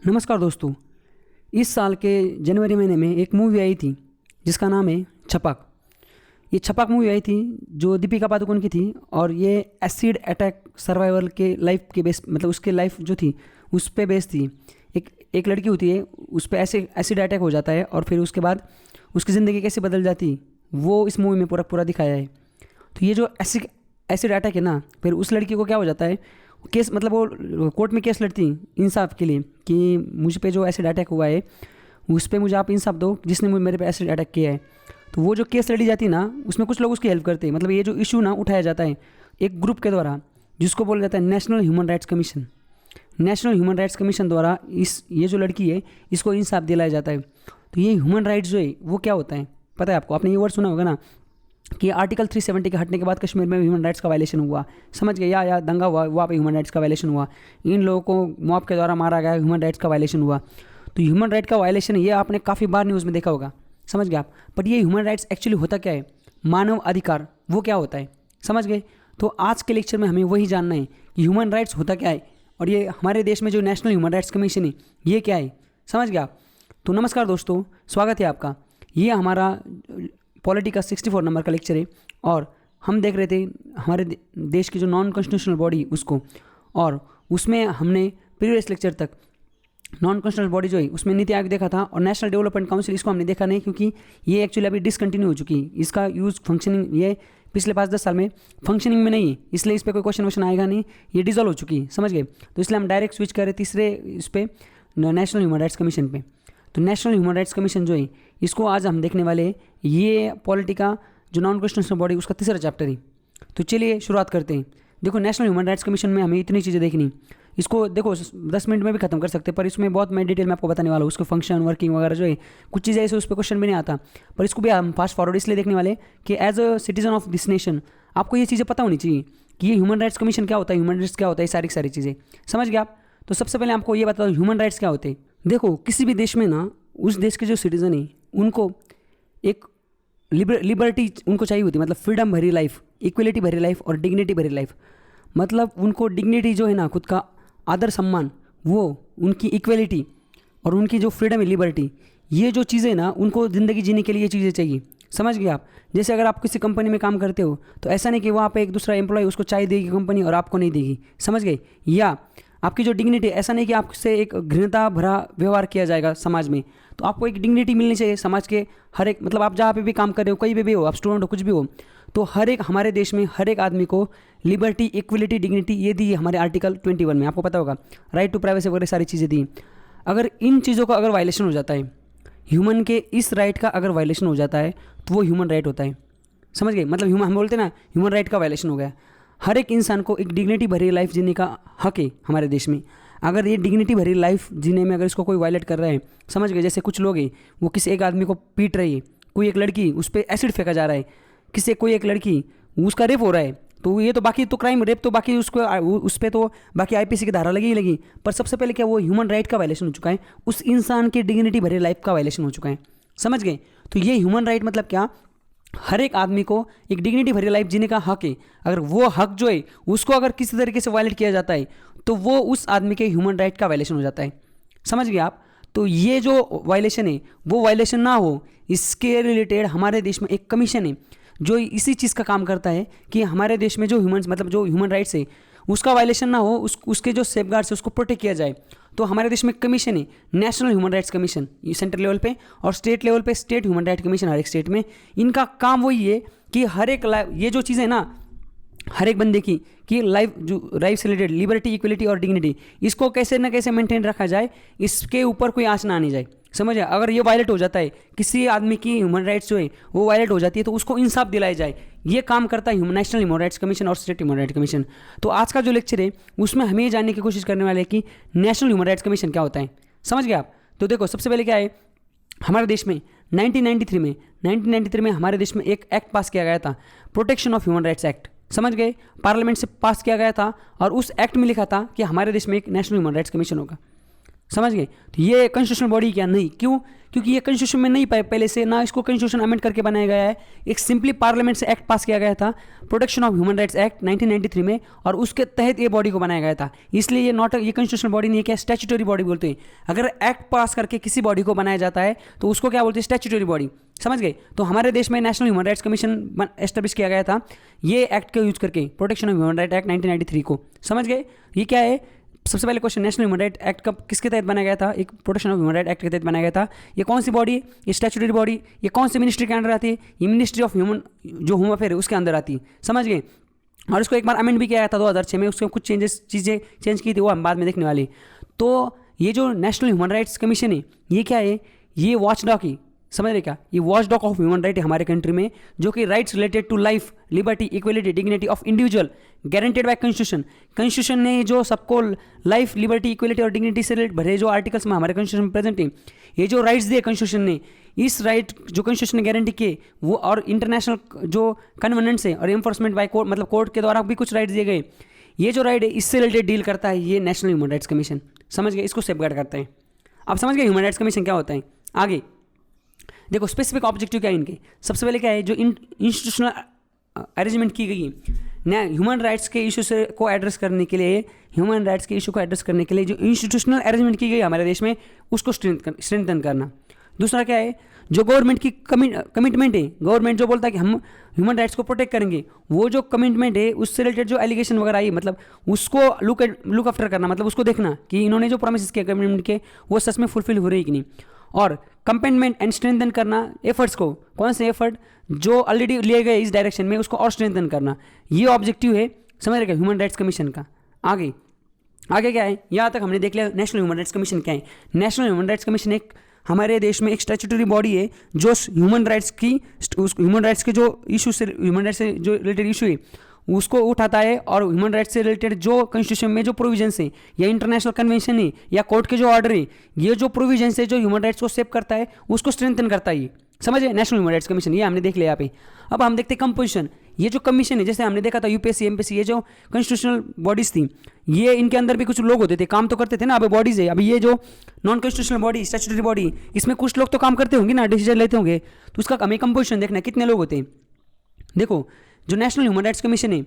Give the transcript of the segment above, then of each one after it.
नमस्कार दोस्तों। इस साल के जनवरी महीने में एक मूवी आई थी जिसका नाम है छपाक। ये छपाक मूवी आई थी जो दीपिका पादुकोण की थी और ये एसिड अटैक सर्वाइवल के लाइफ के बेस मतलब उसके लाइफ जो थी उस पे बेस थी। एक लड़की होती है, उस पे ऐसे एसिड अटैक हो जाता है और फिर उसके बाद उसकी ज़िंदगी कैसे बदल जाती वो इस मूवी में पूरा पूरा दिखाया है। तो ये जो एसिड अटैक है ना, फिर उस लड़की को क्या हो जाता है, केस मतलब वो कोर्ट में केस लड़ती इंसाफ के लिए कि मुझ पे जो एसिड अटैक हुआ है उस पे मुझे आप इंसाफ दो जिसने मेरे पे एसिड अटैक किया है। तो वो जो केस लड़ी जाती ना, उसमें कुछ लोग उसकी हेल्प करते हैं। मतलब ये जो इशू ना उठाया जाता है एक ग्रुप के द्वारा जिसको बोला जाता है national human rights commission. National human rights commission द्वारा ये जो लड़की है इसको इंसाफ दिलाया जाता है। तो ये ह्यूमन राइट्स जो है वो क्या होता है पता है आपको? आपने ये वर्ड सुना होगा ना कि आर्टिकल 370 के हटने के बाद कश्मीर में ह्यूमन राइट्स का वायलेशन हुआ। समझ गए? या दंगा हुआ, वहाँ पे ह्यूमन राइट्स का वायलेशन हुआ, इन लोगों को मॉब के द्वारा मारा गया, ह्यूमन राइट्स का वायलेशन हुआ। तो ह्यूमन राइट का वायलेशन ये आपने काफ़ी बार न्यूज़ में देखा होगा, समझ गए आप? बट ये ह्यूमन राइट्स एक्चुअली होता क्या है, मानव अधिकार वो क्या होता है, समझ गए? तो आज के लेक्चर में हमें वही जानना है कि ह्यूमन राइट्स होता क्या है और ये हमारे देश में जो नेशनल ह्यूमन राइट्स कमीशन है ये क्या है, समझ गए आप? तो नमस्कार दोस्तों, स्वागत है आपका। ये हमारा पॉलिटी का 64 नंबर का लेक्चर है और हम देख रहे थे हमारे देश की जो नॉन कॉन्स्टिट्यूशनल बॉडी उसको, और उसमें हमने प्रीवियस लेक्चर तक नॉन कॉन्स्टिट्यूशनल बॉडी जो है उसमें नीति आयोग देखा था और नेशनल डेवलपमेंट काउंसिल इसको हमने देखा नहीं क्योंकि ये एक्चुअली अभी डिसकंटिन्यू हो चुकी है। इसका यूज़ फंक्शनिंग ये पिछले 5-10 साल में फंक्शनिंग में नहीं है, इसलिए इस पर कोई क्वेश्चन वोश्चन आएगा नहीं, ये डिजॉल्व हो चुकी है, समझ गए? तो इसलिए हम डायरेक्ट स्विच करें तीसरे इस पर नेशनल ह्यूमन राइट्स कमीशन पे। तो नेशनल ह्यूमन राइट्स कमीशन जो है इसको आज हम देखने वाले, ये पॉलिटी का जो नॉन कॉन्स्टिट्यूशनल बॉडी उसका तीसरा चैप्टर है। तो चलिए शुरुआत करते हैं। देखो, नेशनल ह्यूमन राइट्स कमीशन में हमें इतनी चीज़ें देखनी, इसको देखो 10 मिनट में भी खत्म कर सकते हैं, पर इसमें बहुत मैं डिटेल में आपको बताने वाला हूँ। उसके फंक्शन, वर्किंग वगैरह जो है कुछ चीज़ें ऐसे उस पर क्वेश्चन भी नहीं आता, पर इसको भी हम फास्ट फॉरवर्ड इसलिए देखने वाले कि as a citizen of this nation आपको ये चीज़ें पता होनी चाहिए कि ये ह्यूमन राइट्स कमीशन क्या होता है, ह्यूमन राइट्स क्या होता है, सारी चीज़ें समझ गए आप? तो सबसे पहले आपको ये बता दो ह्यूमन राइट्स क्या होते हैं। देखो, किसी भी देश में ना उस देश के जो सिटीजन है उनको एक लिबर्टी उनको चाहिए होती है, मतलब फ्रीडम भरी लाइफ, इक्वलिटी भरी लाइफ और डिग्निटी भरी लाइफ। मतलब उनको डिग्निटी जो है ना, खुद का आदर सम्मान, वो उनकी इक्वलिटी और उनकी जो फ्रीडम है, लिबर्टी, ये जो चीज़ें ना उनको ज़िंदगी जीने के लिए ये चीज़ें चाहिए, समझ गए आप? जैसे अगर आप किसी कंपनी में काम करते हो तो ऐसा नहीं कि वहाँ पे एक दूसरा एम्प्लॉय उसको चाय देगी कंपनी और आपको नहीं देगी, समझ गए? या आपकी जो डिग्निटी, ऐसा नहीं कि आपसे एक घृणता भरा व्यवहार किया जाएगा समाज में। तो आपको एक डिग्निटी मिलनी चाहिए समाज के हर एक, मतलब आप जहाँ पे भी काम कर रहे हो, कहीं पे भी हो, आप स्टूडेंट हो, कुछ भी हो, तो हर एक हमारे देश में हर एक आदमी को लिबर्टी, इक्वलिटी, डिग्निटी ये दी है हमारे आर्टिकल 21 में, आपको पता होगा, राइट टू प्राइवेसी वगैरह सारी चीज़ें दी। अगर इन चीज़ों का अगर वायलेशन हो जाता है, ह्यूमन के इस राइट का अगर वायलेशन हो जाता है तो वो ह्यूमन राइट होता है, समझ गए? मतलब ह्यूमन, हम बोलते हैं ना ह्यूमन राइट का वायलेशन हो गया। हर एक इंसान को एक डिग्निटी भरी लाइफ जीने का हक है हमारे देश में। अगर ये डिग्निटी भरी लाइफ जीने में अगर इसको कोई वायलेट कर रहा है, समझ गए? जैसे कुछ लोग हैं वो किसी एक आदमी को पीट रही है, कोई एक लड़की उस पर एसिड फेंका जा रहा है, किसी कोई एक लड़की उसका रेप हो रहा है, तो ये तो बाकी तो क्राइम, रेप तो बाकी उसको उस पर तो बाकी आईपीसी की धारा लगी ही लगी, पर सबसे पहले क्या वो ह्यूमन राइट का वायलेशन हो चुका है, उस इंसान की डिग्निटी भरी लाइफ का वायलेशन हो चुका है, समझ गए? तो ये ह्यूमन राइट मतलब क्या, हर एक आदमी को एक डिग्निटी भरी लाइफ जीने का हक है। अगर वो हक जो है उसको अगर किसी तरीके से वायलेट किया जाता है तो वो उस आदमी के ह्यूमन राइट का वायलेशन हो जाता है, समझ गए आप? तो ये जो वायलेशन है वो वायलेशन ना हो, इसके रिलेटेड हमारे देश में एक कमीशन है जो इसी चीज़ का काम करता है कि हमारे देश में जो मतलब जो ह्यूमन राइट्स है उसका वायलेशन ना हो, उसके जो सेफगार्ड्स है उसको प्रोटेक्ट किया जाए। तो हमारे देश में कमीशन है, नेशनल ह्यूमन राइट्स कमीशन, ये सेंट्रल लेवल पे, और स्टेट लेवल पे स्टेट ह्यूमन राइट्स कमीशन हर एक स्टेट में। इनका काम वही है कि हर एक ये जो चीज़ें ना हर एक बंदे की कि लाइफ से रिलेटेड लिबर्टी, इक्वलिटी और डिग्निटी, इसको कैसे ना कैसे मेंटेन रखा जाए, इसके ऊपर कोई आँच ना आनी जाए, समझ? अगर ये वायलेट हो जाता है, किसी आदमी की ह्यूमन राइट्स जो है वो वायलेट हो जाती है, तो उसको इंसाफ दिलाया जाए, ये काम करता है नेशनल ह्यूमन राइट्स कमीशन और स्टेट ह्यूमन राइट्स कमीशन। तो आज का जो लेक्चर है उसमें हम ये जानने की कोशिश करने वाले हैं कि नेशनल ह्यूमन राइट्स कमीशन क्या होता है, समझ गए आप? तो देखो, सबसे पहले क्या है, हमारे देश में 1993 में हमारे देश में एक एक्ट पास किया गया था, protection of human rights act, समझ गए? पार्लियामेंट से पास किया गया था और उस एक्ट में लिखा था कि हमारे देश में एक नेशनल ह्यूमन राइट्स कमीशन होगा। समझ गए। तो ये कॉन्स्टिट्यूशनल बॉडी क्या नहीं, क्यों? क्योंकि ये कॉन्स्टिट्यूशन में नहीं पाए पहले से, ना इसको कॉन्स्टिट्यूशन अमेंड करके बनाया गया है। एक सिंपली पार्लियामेंट से एक्ट पास किया गया था, protection of human rights act 1993 में, और उसके तहत ये बॉडी को बनाया गया था। इसलिए ये ये कॉन्स्टिट्यूशनल बॉडी नहीं है, क्या स्टैच्यूटरी बॉडी बोलते हैं। अगर एक्ट पास करके किसी बॉडी को बनाया जाता है तो उसको क्या बोलते हैं, स्टैच्यूटरी बॉडी। समझ गए। तो हमारे देश में national human rights commission establish किया गया था ये एक्ट का यूज करके, protection of human right act 1993 को। समझ गए। ये क्या है, सबसे पहले question, national human right act कब किसके तहत बनाया गया था? एक protection of human right act के तहत बनाया गया था। ये कौन सी बॉडी है? ये स्टैच्यूटरी बॉडी। ये कौन सी मिनिस्ट्री के अंडर आती है? ये मिनिस्ट्री ऑफ ह्यूमन जो होम अफेयर है उसके अंदर आती है। समझ गए। और इसको एक बार अमेंड भी किया गया था 2006 में, उसके कुछ चीज़ें चेंज की थी, वो हम बाद में देखने वाली। तो ये जो नेशनल ह्यूमन राइट्स कमीशन है ये क्या है? ये वॉचडॉग ही, समझ रहे क्या? ये वॉचडॉग ऑफ ह्यूमन राइट है हमारे कंट्री में, जो कि rights related to life, liberty, equality, dignity of individual guaranteed by constitution. Constitution ने जो सबको लाइफ, लिबर्टी, इक्वलिटी और डिग्निटी से रिलेटेड भरे जो आर्टिकल्स में हमारे कॉन्स्टिट्यूशन में प्रेजेंट है, ये जो राइट्स दिए कॉन्स्टिट्यूशन ने, इस राइट जो कॉन्स्टिट्यूशन ने गारंटी किए वो, और इंटरनेशनल जो कन्वेंट्स है और एनफोर्समेंट बाय कोर्ट, मतलब कोर्ट के द्वारा भी कुछ राइट्स दिए गए। ये जो राइट है इससे रिलेटेड डील करता है ये नेशनल ह्यूमन राइट्स कमीशन। समझ गए। इसको सेफगार्ड करते हैं। अब समझ गए ह्यूमन राइट्स कमीशन क्या होता है। आगे देखो स्पेसिफिक ऑब्जेक्टिव क्या है इनके। सबसे पहले क्या है, जो इंस्टीट्यूशनल अरेंजमेंट की गई है ह्यूमन राइट्स के इशू से को एड्रेस करने के लिए, ह्यूमन राइट्स के इशू को एड्रेस करने के लिए जो इंस्टीट्यूशनल अरेंजमेंट की गई हमारे देश में उसको स्ट्रेंथन करना। दूसरा क्या है, जो गवर्नमेंट की कमिटमेंट है, गवर्नमेंट जो बोलता है कि हम ह्यूमन राइट्स को प्रोटेक्ट करेंगे, वो जो कमिटमेंट है उससे रिलेटेड जो एलिगेशन वगैरह आई, मतलब उसको लुक आफ्टर करना, मतलब उसको देखना कि इन्होंने जो प्रोमिस किए कमिटमेंट के वो सच में फुलफिल हो रही है कि नहीं। और कंपेंडमेंट एंड स्ट्रेंथन करना एफर्ट्स को, कौन से एफर्ट जो ऑलरेडी लिए गए इस डायरेक्शन में उसको और स्ट्रेंथन करना, ये ऑब्जेक्टिव है समझ रहे ह्यूमन राइट्स कमीशन का। आगे क्या है, यहाँ तक हमने देख लिया नेशनल ह्यूमन राइट्स कमीशन क्या है। नेशनल ह्यूमन राइट्स कमीशन एक हमारे देश में एक स्टैट्यूटरी बॉडी है जो ह्यूमन राइट्स के जो इशू से, ह्यूमन राइट्स से जो रिलेटेड इशू है उसको उठाता है, और ह्यूमन राइट्स से रिलेटेड जो कॉन्स्टिट्यूशन में जो प्रोविजंस हैं या इंटरनेशनल कन्वेंशन है या कोर्ट के जो ऑर्डर है, ये जो प्रोविजंस है जो ह्यूमन राइट्स को सेव करता है उसको स्ट्रेंथन करता है। समझे, नेशनल ह्यूमन राइट्स कमीशन, ये हमने देख लिया यहाँ पे। अब हम देखते हैं कंपोजिशन। ये जो कमीशन है, जैसे हमने देखा था यूपीएससी, एमपीएससी, ये जो कॉन्स्टिट्यूशनल बॉडीज थी, ये इनके अंदर भी कुछ लोग होते थे, काम तो करते थे ना। अभी बॉडीज है, अभी ये जो non constitutional body, statutory body, इसमें कुछ लोग तो काम करते होंगे ना, डिसीजन लेते होंगे, तो उसका हमें कंपोजिशन देखना है कितने लोग होते हैं। देखो जो नेशनल ह्यूमन राइट्स कमीशन है,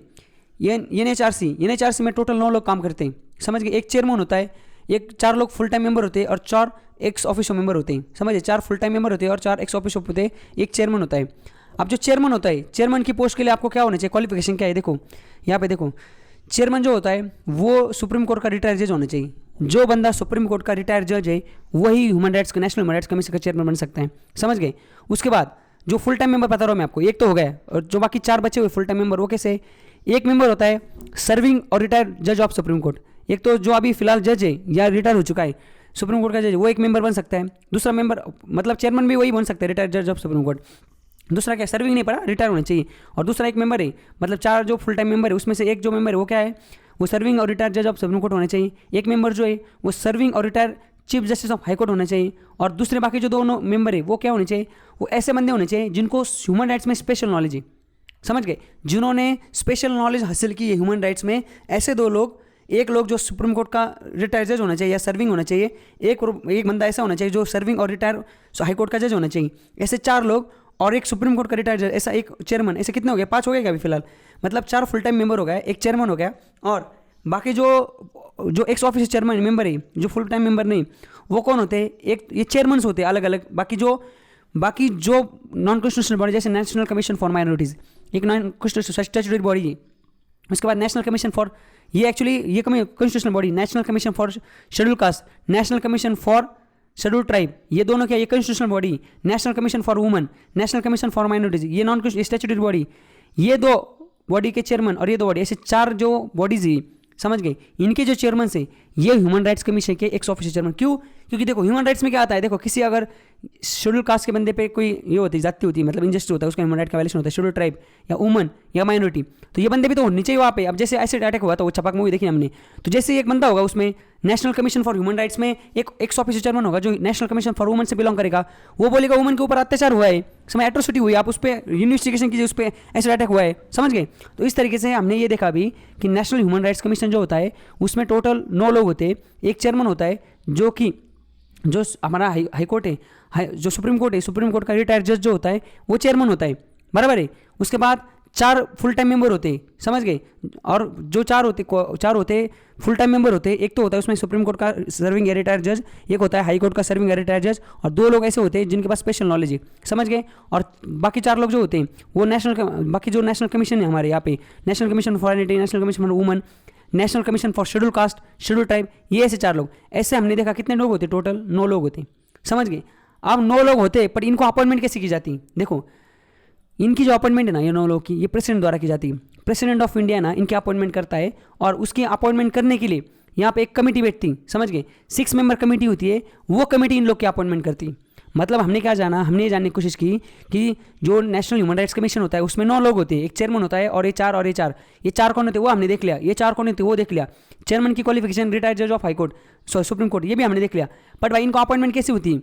ये एनएचआरसी में टोटल 9 लोग काम करते हैं। समझ गए। एक चेयरमैन होता है, 4 लोग फुल टाइम मेंबर होते हैं और 4 एक्स ऑफिसो मेंबर होते हैं। समझिए, 4 फुल टाइम मेंबर होते हैं और 4 एक्स ऑफिसो होते हैं, एक चेयरमैन होता है। अब जो चेयरमैन होता है, चेयरमैन की पोस्ट के लिए आपको क्या होना चाहिए, क्वालिफिकेशन क्या है, देखो यहाँ पे देखो, चेयरमैन जो होता है वो सुप्रीम कोर्ट का रिटायर्ड जज होना चाहिए। जो बंदा सुप्रीम कोर्ट का रिटायर्ड जज है वही ह्यूमन राइट्स का, नेशनल ह्यूमन राइट्स कमीशन का चेयरमैन बन सकता है। समझ गए। उसके बाद जो फुल टाइम मेंबर बता रहा हूँ मैं आपको, एक तो हो गया, और जो बाकी 4 बचे हुए फुल टाइम मेंबर वो कैसे, एक मेंबर होता है सर्विंग और रिटायर्ड जज ऑफ सुप्रीम कोर्ट। एक तो जो अभी फिलहाल जज है या रिटायर हो चुका है सुप्रीम कोर्ट का जज, वो एक मेंबर बन सकता है। दूसरा मेंबर मतलब चेयरमैन भी वही बन सकता है, रिटायर्ड जज ऑफ सुप्रीम कोर्ट। दूसरा क्या, सर्विंग नहीं पड़ा, रिटायर होना चाहिए। और दूसरा एक मेंबर है, मतलब 4 जो फुल टाइम मेंबर है उसमें से एक जो मेंबर है वो क्या है, वो सर्विंग और रिटायर्ड जज ऑफ सुप्रीम कोर्ट होना चाहिए। एक मेंबर जो है वो सर्विंग और retired chief justice of high court होना चाहिए। और दूसरे बाकी जो दोनों मेंबर है वो क्या होने चाहिए, वो ऐसे बंदे होने चाहिए जिनको ह्यूमन राइट्स में स्पेशल नॉलेज है। समझ गए, जिन्होंने स्पेशल नॉलेज हासिल की है ह्यूमन राइट्स में, ऐसे 2 लोग, एक लोग जो सुप्रीम कोर्ट का रिटायर्ड जज होना चाहिए या सर्विंग होना चाहिए, एक बंदा ऐसा होना चाहिए जो सर्विंग और रिटायर हाई कोर्ट का जज होना चाहिए। ऐसे 4 लोग और एक सुप्रीम कोर्ट का रिटायर्ड जज, ऐसा एक चेयरमैन, ऐसे कितने हो गए, 5 हो गए क्या अभी फिलहाल, मतलब 4 फुल टाइम मेंबर हो गए, एक चेयरमैन हो गया, और बाकी जो एक्स ऑफिस चेयरमैन मेंबर है, जो फुल टाइम मेंबर नहीं, वो कौन होते हैं, एक ये चेयरमैन्स होते हैं अलग अलग। बाकी जो नॉन कॉन्स्टिट्यूशनल बॉडी जैसे नेशनल कमीशन फॉर माइनॉरिटीज़ एक नॉन कॉन्स्टिट्यूशनल स्टैट्यूटरी बॉडी है। उसके बाद नेशनल कमीशन फॉर, ये एक्चुअली ये constitutional body, national commission for schedule cast, national commission for schedule tribe, ये दोनों क्या, ये constitutional body. National commission for women, national commission for minorities, ये नॉन स्टैट्यूटरी बॉडी। ये 2 बॉडी के चेयरमैन और ये 2 बॉडी, ऐसे 4 जो बॉडीज है, समझ गए, इनके जो चेयरमैन है ये ह्यूमन राइट्स कमीशन के एक्स ऑफिशियल चेयरमैन। क्यों? क्योंकि देखो ह्यूमन राइट्स में क्या आता है, देखो किसी अगर शेड्यूल कास्ट के बंदे पे कोई ये होती है, जाती होती है, मतलब इंजस्टिस होता है, उसका ह्यूमन राइट का वायलेशन होता है, शेड्यूल ट्राइब या वुमन या माइनॉरिटी, तो ये बंदे भी तो होने चाहिए वहाँ पे। अब जैसे एसिड अटैक हुआ था, वो छपाक मूवी देखी हमने, तो जैसे एक बंदा होगा उसमें national commission for human rights में एक एक्स ऑफिशियल चेयरमैन होगा जो नेशनल कमीशन फॉर वुमन से बिलोंग करेगा, वो बोलेगा वुमन के ऊपर अत्याचार हुआ है, समय एट्रोसिटी हुई है, आप उस पर इन्वेस्टिगेशन कीजिए, उस पर एसिड अटैक हुआ है। समझ गए। तो इस तरीके से हमने ये देखा भी कि नेशनल ह्यूमन राइट्स कमीशन जो होता है उसमें टोटल 9 लोग होते हैं, एक चेयरमैन होता है जो हमारा हाई कोर्ट है, जो सुप्रीम कोर्ट है, सुप्रीम कोर्ट का रिटायर्ड जज जो होता है वो चेयरमैन होता है, बराबर है। उसके बाद 4 फुल टाइम मेंबर होते हैं, समझ गए। और जो चार होते फुल टाइम मेंबर होते हैं, एक तो होता है उसमें सुप्रीम कोर्ट का सर्विंग रिटायर्ड जज, एक होता है हाई कोर्ट का सर्विंग रिटायर्ड जज, और 2 लोग ऐसे होते हैं जिनके पास स्पेशल नॉलेज है, समझ गए। और बाकी 4 लोग जो होते हैं वो बाकी जो नेशनल कमीशन है हमारे यहाँ पे, नेशनल कमीशन फॉर फॉरेनिटी, national commission for women, national commission for schedule caste, schedule tribe, ये ऐसे 4 लोग। ऐसे हमने देखा कितने लोग होते, टोटल 9 लोग होते, समझ गए। अब 9 लोग होते, पर इनको अपॉइंटमेंट कैसे की जाती? देखो, इनकी जो अपॉइंटमेंट है ना, ये 9 लोग की, ये प्रेसिडेंट द्वारा की जाती है। प्रेसिडेंट ऑफ इंडिया ना इनकी अपॉइंटमेंट करता है, और उसकी अपॉइंटमेंट करने के लिए यहाँ पे एक कमेटी बैठती, समझ गए। 6 मेंबर कमेटी होती है, वो कमेटी इन लोग की अपॉइंटमेंट करती। मतलब हमने क्या जाना, हमने ये जानने की कोशिश की कि जो नेशनल ह्यूमन राइट्स कमीशन होता है उसमें 9 लोग होते हैं, एक चेयरमैन होता है, और ये 4 ये 4 कौन होते हैं वो हमने देख लिया, ये 4 कौन होते हैं वो देख लिया। चेयरमैन की क्वालिफिकेशन रिटायर्ड जज of high court, supreme court, ये भी हमने देख लिया। बट भाई इनको अपॉइंटमेंट कैसी होती है?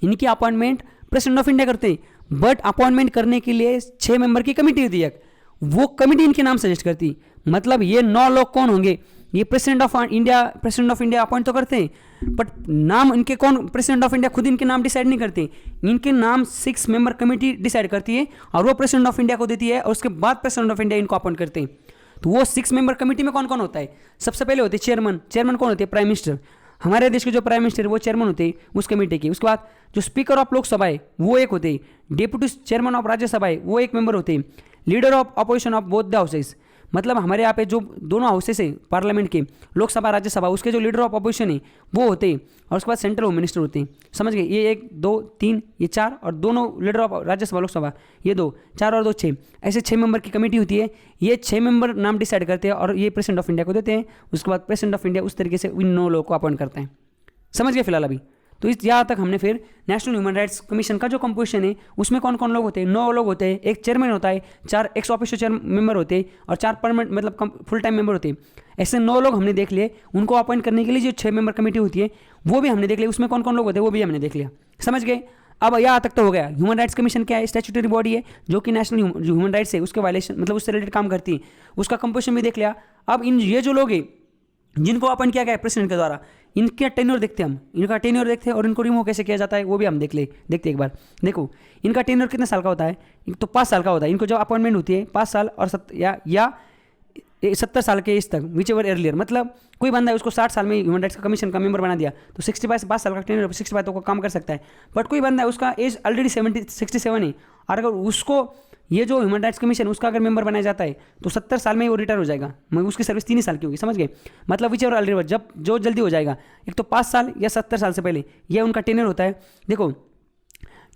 इनकी अपॉइंटमेंट प्रेसिडेंट ऑफ इंडिया करते हैं, बट अपॉइंटमेंट करने के लिए 6 मेंबर की कमेटी होती है, वो कमेटी इनके नाम सजेस्ट करती। मतलब ये 9 लोग कौन होंगे? ये प्रेसिडेंट ऑफ इंडिया अपॉइंट तो करते हैं, बट नाम इनके कौन, प्रेसिडेंट ऑफ इंडिया खुद इनके नाम डिसाइड नहीं करते, इनके नाम 6 मेंबर कमेटी डिसाइड करती है, और वो प्रेसिडेंट ऑफ इंडिया को देती है, और उसके बाद प्रेसिडेंट ऑफ इंडिया इनको अपॉइंट करते हैं। तो वो 6 मेंबर कमेटी में कौन कौन होता है? सबसे पहले होते हैं चेयरमैन कौन होते हैं? Prime minister. हमारे देश के जो प्राइम मिनिस्टर है वो चेयरमैन होते हैं उस कमेटी के। उसके बाद जो स्पीकर ऑफ लोकसभा है वो एक होते हैं, डेप्यूटी चेयरमैन ऑफ राज्यसभा है वो एक मेंबर होते हैं, leader of opposition of both the houses, मतलब हमारे यहाँ पे जो दोनों हाउसेस है पार्लियामेंट के, लोकसभा राज्यसभा, उसके जो लीडर ऑफ अपोजिशन है वो होते हैं, और उसके बाद सेंट्रल होम मिनिस्टर होते हैं, समझ गए। ये 1 2 3 ये 4, और दोनों लीडर ऑफ राज्यसभा लोकसभा ये 2, 4 और 2 6, ऐसे 6 मेंबर की कमेटी होती है। ये 6 मेंबर नाम डिसाइड करते हैं, और ये प्रेसिडेंट ऑफ इंडिया को देते हैं। उसके बाद प्रेसिडेंट ऑफ इंडिया उस तरीके से इन 9 लोगों को अपॉइंट करते हैं, समझ गए फिलहाल अभी। तो इस यहाँ तक हमने फिर नेशनल ह्यूमन राइट्स कमीशन का जो कंपोजिशन है उसमें कौन कौन लोग होते हैं? 9 लोग होते हैं, एक चेयरमैन होता है, 4 एक्स ऑफिशियल चेयर मेंबर होते हैं, और 4 परमानेंट मतलब फुल टाइम मेंबर होते हैं। ऐसे 9 लोग हमने देख लिए। उनको अपॉइंट करने के लिए जो 6 मेंबर कमेटी होती है वो भी हमने देख लिया, उसमें कौन कौन लोग होते हैं वो भी हमने देख लिया, समझ गए। अब यहाँ तक तो हो गया। ह्यूमन राइट्स कमीशन क्या है? स्टैट्यूटरी बॉडी है जो कि नेशनल जो ह्यूमन राइट्स है उसके वायलेशन मतलब उससे रिलेटेड काम करती है, उसका कंपोजिशन भी देख लिया। अब ये जो लोग हैं जिनको अपॉइंट किया गया है प्रेसिडेंट के द्वारा, इनका टेन्योर देखते हैं हम, इनका टेन्योर देखते हैं, और इनको रिमूव कैसे किया जाता है वो भी हम देखते एक बार। देखो इनका टेन्योर कितने साल का होता है? एक तो 5 साल का होता है। इनको जब अपॉइंटमेंट होती है 5 साल और 70 साल के इस तक, विच एवर अर्लियर। मतलब कोई बंदा है उसको 60 साल में ह्यूमन राइट्स कमीशन का मेंबर बना दिया तो 65 साल का टेन्योर, 65 तो काम कर सकता है। बट कोई बंदा है उसका एज ऑलरेडी 67 है, और अगर उसको ये जो ह्यूमन राइट्स कमीशन उसका अगर मेंबर बनाया जाता है तो 70 साल में वो रिटायर हो जाएगा, मगर उसकी सर्विस 3 साल की होगी, समझ गए। मतलब विच एवर ऑलरेडी, जब जो जल्दी हो जाएगा, एक तो 5 साल या 70 साल से पहले, ये उनका टेन्योर होता है। देखो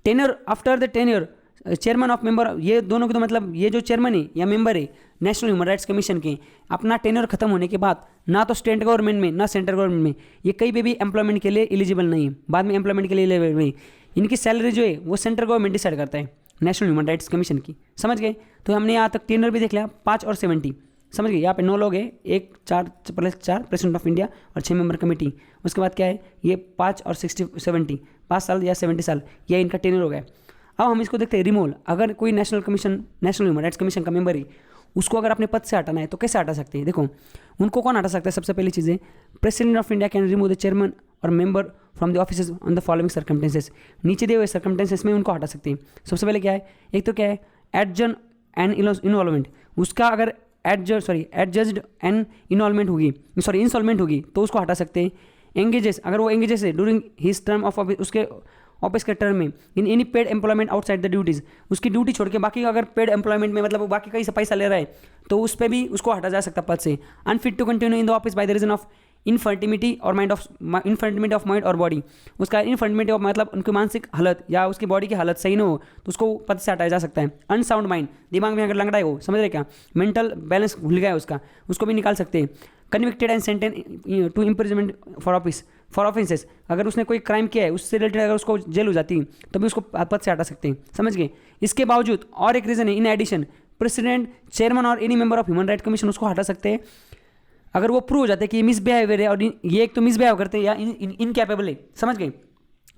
tenure after the tenure chairman of member, ये दोनों के तो मतलब ये जो चेयरमैन है या मेंबर है नेशनल ह्यूमन राइट्स कमीशन के, अपना टेन्योर खत्म होने के बाद ना तो स्टेट गवर्नमेंट में ना सेंट्रल गवर्नमेंट में ये कहीं पे भी एम्प्लॉयमेंट के लिए एलिजिबल नहीं है, बाद में एम्प्लॉयमेंट के लिए एलिजिबल नहीं। इनकी सैलरी जो है वो सेंट्रल गवर्नमेंट डिसाइड करता है नेशनल ह्यूमन राइट्स कमीशन की, समझ गए। तो हमने यहाँ तक टेन्योर भी देख लिया 5 और 70, समझ गए। यहाँ पे 9 लोग हैं, 1 4 + 4 प्रेसिडेंट ऑफ इंडिया और 6 मेंबर कमेटी। उसके बाद क्या है, ये 5 और 70 5 साल या 70 साल, यह इनका टेन्योर हो गया। अब हम इसको देखते हैं रिमूवल। अगर कोई नेशनल ह्यूमन राइट्स कमीशन का मेंबर है, उसको अगर अपने पद से हटाना है तो कैसे हटा सकते हैं? देखो उनको कौन हटा सकता है? सबसे पहली चीज़ है president of India can remove the chairman और member from the office on the following circumstances. नीचे दिए हुए सर्कमस्टेंसेस में उनको हटा सकते हैं। सबसे पहले क्या है, एक तो क्या है एडजन एंड इन्वॉल्वमेंट, उसका अगर एडजस्ड एंड इंसॉल्वेंट होगी तो उसको हटा सकते हैं। एंगेजेस, अगर वो एंगेजेस है during his term of office, उसके ऑफिस के टर्म में, in any paid employment outside the duties, उसकी ड्यूटी छोड़ के बाकी अगर पेड एम्प्लॉयमेंट में मतलब वो बाकी कहीं से पैसा ले रहा है तो उस पर भी उसको हटा जा सकता पद से। Unfit to continue in the office by the reason of infirmity of mind और बॉडी, उसका इनफर्टिमिटी ऑफ मतलब उनकी मानसिक हालत या उसकी बॉडी की हालत सही ना हो तो उसको पद से हटाया जा सकता है। अनसाउंड माइंड, दिमाग में अगर लंगड़ा है वो, समझ रहे क्या, मेंटल बैलेंस भूल गया है उसको भी निकाल सकते हैं। Convicted and sentence to imprisonment for offences, अगर उसने कोई क्राइम किया है उससे रिलेटेड अगर उसको जेल हो जाती है तो भी उसको पद से हटा सकते हैं, समझ गए। इसके बावजूद और एक रीज़न है, इन एडिशन प्रेसिडेंट, चेयरमैन और any member of human right commission उसको हटा सकते हैं अगर वो प्रूव हो जाता है कि ये मिसबिहेवियर है, और ये एक तो मिसबिहेव करते हैं या इनकैपेबल है, समझ गए।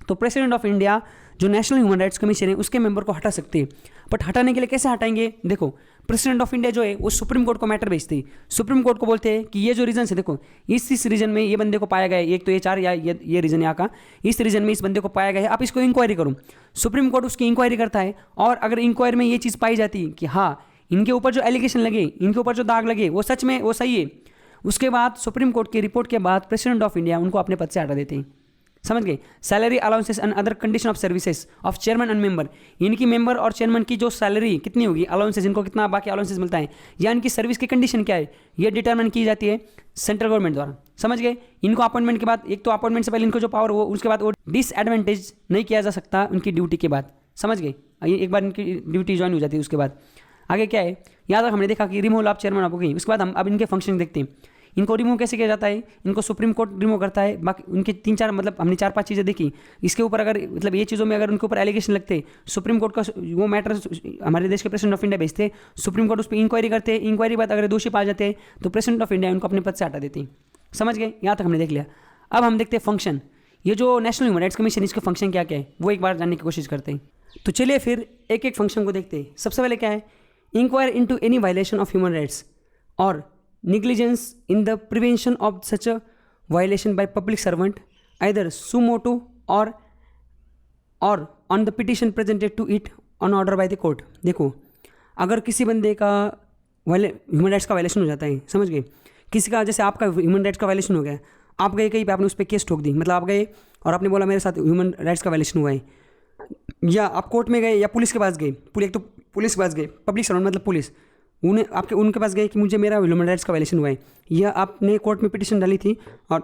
तो प्रेसिडेंट ऑफ इंडिया जो नेशनल ह्यूमन राइट्स कमीशन है उसके मेंबर को हटा सकते हैं। बट हटाने के लिए कैसे हटाएंगे, देखो प्रेसिडेंट ऑफ इंडिया जो है वो सुप्रीम कोर्ट को मैटर भेजते हैं। सुप्रीम कोर्ट को बोलते हैं कि ये जो रीजन है, देखो इस रीजन में ये बंदे को पाया गया है, एक तो ये 4 या ये रीजन यहाँ का, इस रीजन में इस बंदे को पाया गया है, आप इसको इंक्वायरी करो। सुप्रीम कोर्ट उसकी इंक्वायरी करता है और अगर इंक्वायरी में ये चीज़ पाई जाती है कि हाँ इनके ऊपर जो एलिगेशन लगे, इनके ऊपर जो दाग लगे वो सच में वो सही है, उसके बाद सुप्रीम कोर्ट की रिपोर्ट के बाद प्रेसिडेंट ऑफ इंडिया उनको अपने पद से हटा देते हैं। समझ गए। Salary allowances and other condition of services of chairman and member, इनकी मेंबर और चेयरमैन की जो सैलरी कितनी होगी, अलाउंसेस इनको कितना बाकी अलाउंसेस मिलता है, या इनकी सर्विस की कंडीशन क्या है, ये डिटरमाइन की जाती है सेंट्रल गवर्नमेंट द्वारा। समझ गए। इनको अपॉइंटमेंट के बाद, एक तो अपॉइंटमेंट से पहले इनको जो पावर हो, उसके बाद वो डिसएडवांटेज नहीं किया जा सकता उनकी ड्यूटी के बाद। समझ गए। ये एक बार इनकी ड्यूटी ज्वाइन हो जाती है उसके बाद आगे क्या है, याद रख हमने देखा कि रिमूवल ऑफ चेयरमैन हो गई। उसके बाद हम अब इनके फंक्शन देखते हैं। इनको रिमूव कैसे किया जाता है, इनको सुप्रीम कोर्ट रिमूव करता है। बाकी उनकी 3-4 मतलब हमने 4-5 चीज़ें देखी। इसके ऊपर अगर मतलब ये चीज़ों में अगर उनके ऊपर एलिगेशन लगते, सुप्रीम कोर्ट का वो मैटर हमारे देश के प्रेसिडेंट ऑफ इंडिया भेजते, सुप्रीम कोर्ट उस पर इंक्वायरी करते, इंक्वायरी बाद अगर दोषी पाए जाते हैं तो प्रेसिडेंट ऑफ इंडिया उनको अपने पद से हटा देते हैं। समझ गए। यहाँ तक हमने देख लिया। अब हम देखते हैं फंक्शन, ये जो नेशनल ह्यूमन राइट्स कमीशन इसके फंक्शन क्या क्या है वो एक बार जानने की कोशिश करते हैं। तो चलिए फिर एक एक फंक्शन को देखते हैं। सबसे पहले क्या है, inquire into any violation of human rights और negligence in the prevention of such a violation by public servant either suo motu or on the petition presented to it on order by the court। देखो अगर किसी बंदे का human rights का violation हो जाता है, समझ गए, किसी का जैसे आपका ह्यूमन राइट्स का वायलेशन हो गया, आप गए कहीं पे, आपने उस पर केस ठोक दी, मतलब आप गए और आपने बोला मेरे साथ ह्यूमन राइट्स का वायलेशन हुआ है, या आप कोर्ट में गए या पुलिस के पास गए, एक तो पुलिस के पास गए, पब्लिक सर्वेंट मतलब पुलिस, उनके पास गए कि मुझे मेरा ह्यूमन राइट्स का वायलेशन हुआ है, या आपने कोर्ट में पिटीशन डाली थी और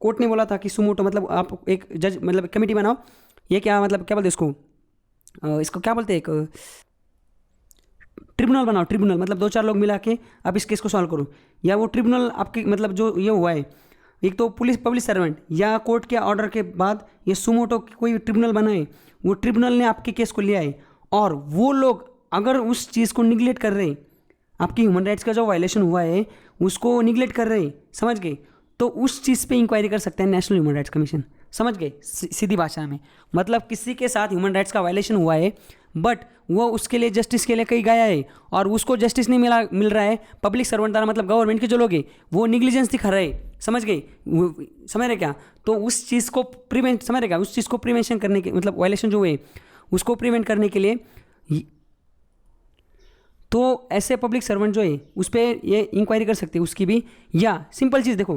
कोर्ट ने बोला था कि सुमोटो मतलब आप एक जज मतलब कमेटी बनाओ, ये क्या मतलब क्या बोलते हैं इसको क्या बोलते हैं, एक ट्रिब्यूनल बनाओ, ट्रिब्यूनल मतलब 2-4 लोग मिला के आप इस केस को सॉल्व करो, या वो ट्रिब्यूनल आपके मतलब जो ये हुआ है, एक तो पुलिस पब्लिक सर्वेंट या कोर्ट के ऑर्डर के बाद ये सुमोटो कोई ट्रिब्यूनल बनाए, वो ट्रिब्यूनल ने आपके केस को लिया है और वो लोग अगर उस चीज़ को निगलेक्ट कर रहे, आपकी ह्यूमन राइट्स का जो वायलेशन हुआ है उसको निगलेक्ट कर रहे, समझ गए, तो उस चीज़ पे इंक्वायरी कर सकते हैं नेशनल ह्यूमन राइट्स कमीशन। समझ गए। सीधी भाषा में मतलब किसी के साथ ह्यूमन राइट्स का वायलेशन हुआ है बट वो उसके लिए जस्टिस के लिए कहीं गया है और उसको जस्टिस नहीं मिल रहा है, पब्लिक सर्वेंट द्वारा मतलब गवर्नमेंट के जो लोग हैं वो निग्लिजेंस दिखा रहे, समझ गए, समझ रहे क्या, तो उस चीज़ को प्रिवेंट, समझ रहे क्या, उस चीज़ को प्रिवेंशन करने के मतलब वायलेशन जो हुए उसको प्रिवेंट करने के लिए, तो ऐसे पब्लिक सर्वेंट जो है उस पर ये इंक्वायरी कर सकते हैं उसकी भी। या सिंपल चीज़ देखो,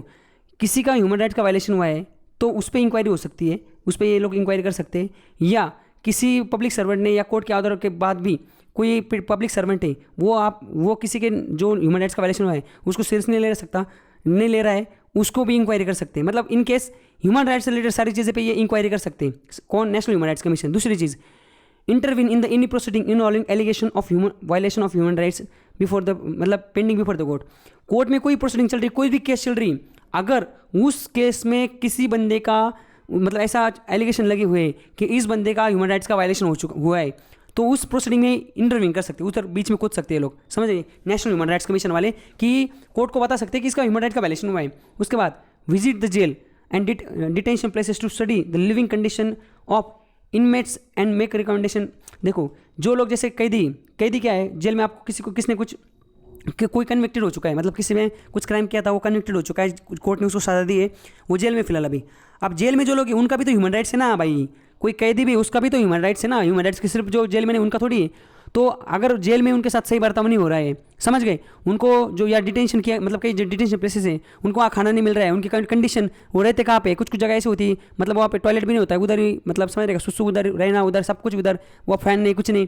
किसी का ह्यूमन राइट्स का वायलेशन हुआ है तो उस पर इंक्वायरी हो सकती है, उस पर ये लोग इंक्वायरी कर सकते हैं, या किसी पब्लिक सर्वेंट ने या कोर्ट के ऑर्डर के बाद भी कोई पब्लिक सर्वेंट है वो किसी के जो ह्यूमन राइट्स का वायलेशन हुआ है उसको सीरियस नहीं ले रहा है उसको भी इंक्वायरी कर सकते हैं। मतलब इन केस ह्यूमन राइट्स से रिलेटेड सारी चीज़ें पे ये इंक्वायरी कर सकते हैं कौन, नेशनल ह्यूमन राइट्स कमीशन। दूसरी चीज़, intervene in the any proceeding involving allegation of violation of human rights before the मतलब pending before the court. Court में कोई प्रोसीडिंग चल रही, कोई भी केस चल रही, अगर उस केस में किसी बंदे का मतलब ऐसा एलिगेशन लगे हुए कि इस बंदे का ह्यूमन राइट्स का वायलेशन हुआ है तो उस प्रोसीडिंग में इंटरवीन कर सकते हैं, उधर बीच में कूद सकते हैं लोग, समझिए नेशनल ह्यूमन राइट्स कमीशन वाले, कि कोर्ट को बता सकते हैं कि इसका ह्यूमन राइट्स का वायलेशन हुआ है। उसके बाद visit the jail and detention places to study the living condition of inmates and make recommendation. देखो जो लोग जैसे कैदी क्या है, जेल में आपको किसने कोई कन्विक्टेड हो चुका है, मतलब किसी ने कुछ क्राइम किया था, वो कन्विक्टेड हो चुका है, कोर्ट ने उसको सजा दी है, वो जेल में फिलहाल अभी। अब जेल में जो लोग हैं उनका भी तो ह्यूमन राइट्स है ना भाई, कोई कैदी भी उसका भी तो ह्यूमन राइट्स है ना, ह्यूमन राइट्स की सिर्फ जो जेल में नहीं उनका थोड़ी है। तो अगर जेल में उनके साथ सही बर्ताव नहीं हो रहा है, समझ गए, उनको जो या डिटेंशन किया मतलब कई डिटेंशन प्लेसेस है उनको वहाँ खाना नहीं मिल रहा है, उनकी कंडीशन, वो रहते कहाँ पे, कुछ जगह ऐसी होती है मतलब वहाँ पे टॉयलेट भी नहीं होता है, उधर ही मतलब समझ रहेगा, सुसु उधर रहना, उधर सब कुछ उधर, वो फैन नहीं कुछ नहीं,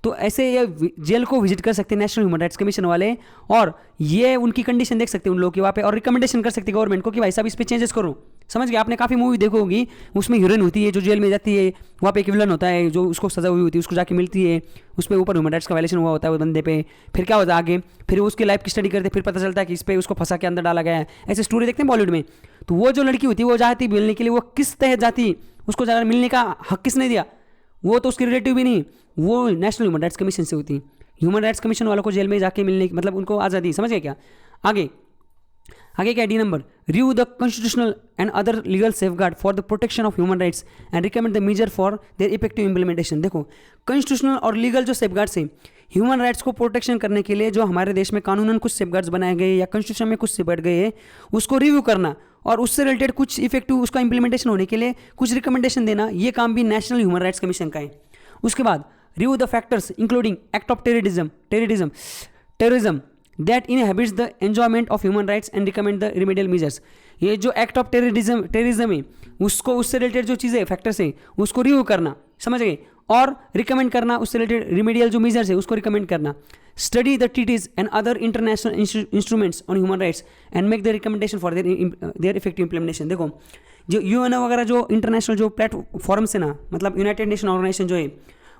तो ऐसे ये जेल को विजिट कर सकते हैं नेशनल ह्यूमन राइट्स कमीशन वाले, और ये उनकी कंडीशन देख सकते हैं उन लोगों की वहाँ पे, और रिकमेंडेशन कर सकते हैं गवर्नमेंट को कि भाई साहब इस पे चेंजेस करो। समझ गए। आपने काफ़ी मूवी देखी होगी, उसमें हीरोइन होती है जो जेल में जाती है, वहाँ पे एक विलन होता है जो उसको सजा हुई होती है, उसको जाके मिलती है, उस पर ऊपर ह्यूमन राइट्स का वायलेशन हुआ होता है वो बंदे पे, फिर क्या होता है आगे, फिर उसकी लाइफ की स्टडी करते, फिर पता चलता है कि इस पर उसको फंसा के अंदर डाला गया है। ऐसे स्टोरी देखते हैं बॉलीवुड में। तो वो जो लड़की होती है वो जाती मिलने के लिए, वो किस तहत जाती, उसको ज़्यादा मिलने का हक किसने दिया, वो तो उसकी रिलेटिव भी नहीं, वो नेशनल ह्यूमन राइट्स कमीशन से होती। ह्यूमन राइट्स कमीशन वालों को जेल में जाके मिलने की मतलब उनको आज़ादी, समझ गए क्या। आगे आगे क्या, D number, review the constitutional and other legal safeguard for the protection of human rights and recommend the measure for their effective implementation. देखो कॉन्स्टिट्यूशनल और लीगल जो सेफगार्ड्स हैं ह्यूमन राइट्स को प्रोटेक्शन करने के लिए, जो हमारे देश में कानूनन कुछ सेफगार्ड्स बनाए गए या कॉन्स्टिट्यूशन में कुछ सेफगार्ड गए हैं, उसको रिव्यू करना और उससे रिलेटेड कुछ इफेक्टिव उसका इंप्लीमेंटेशन होने के लिए कुछ रिकमेंडेशन देना, ये काम भी नेशनल ह्यूमन राइट्स कमीशन का है। उसके बाद review the factors including act of terrorism that inhabits the enjoyment of human rights and recommend the remedial measures. ये जो एक्ट ऑफ टेररिज्म है उसको, उससे रिलेटेड जो चीज़ें फैक्टर्स है उसको रिव्यू करना, समझ गए, और रिकमेंड करना उससे रिलेटेड रिमेडियल जो मेजर्स है उसको रिकमेंड करना। Study the treaties and other international instruments on human rights and make the recommendation for their effective implementation. देखो जो यूएन वगैरह जो इंटरनेशनल जो प्लेटफॉर्म्स है ना, मतलब यूनाइटेड नेशन ऑर्गेनाइजेशन जो है,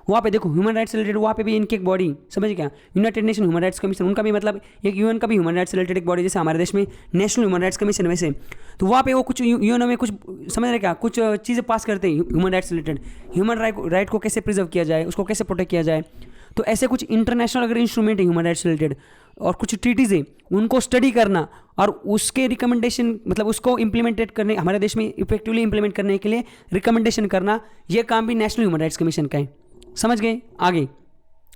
वहाँ पे देखो ह्यूमन राइट्स रिलेटेड वहाँ पे भी इनकी एक बॉडी, समझ क्या, United nation human rights commission, उनका भी मतलब एक यूएन का भी ह्यूमन राइट्स रिलेटेड एक बॉडी, जैसे हमारे देश में नेशनल ह्यूमन राइट्स कमीशन वैसे, तो वहाँ पे वो कुछ यूएन में कुछ समझ रहे क्या, कुछ चीज़ें पास करते हैं human rights related, human right को कैसे प्रिजर्व किया जाए, उसको कैसे प्रोटेक्ट किया जाए। तो ऐसे कुछ इंटरनेशनल अगर इंस्ट्रूमेंट है ह्यूमन राइट्स रिलेटेड और कुछ ट्रीटीज़ है, उनको स्टडी करना और उसके रिकमेंडेशन, मतलब उसको इम्प्लीमेंटेड करने, हमारे देश में इफेक्टिवली इंप्लीमेंट करने के लिए रिकमेंडेशन करना, ये काम भी नेशनल ह्यूमन राइट्स कमीशन का है। समझ गए। आगे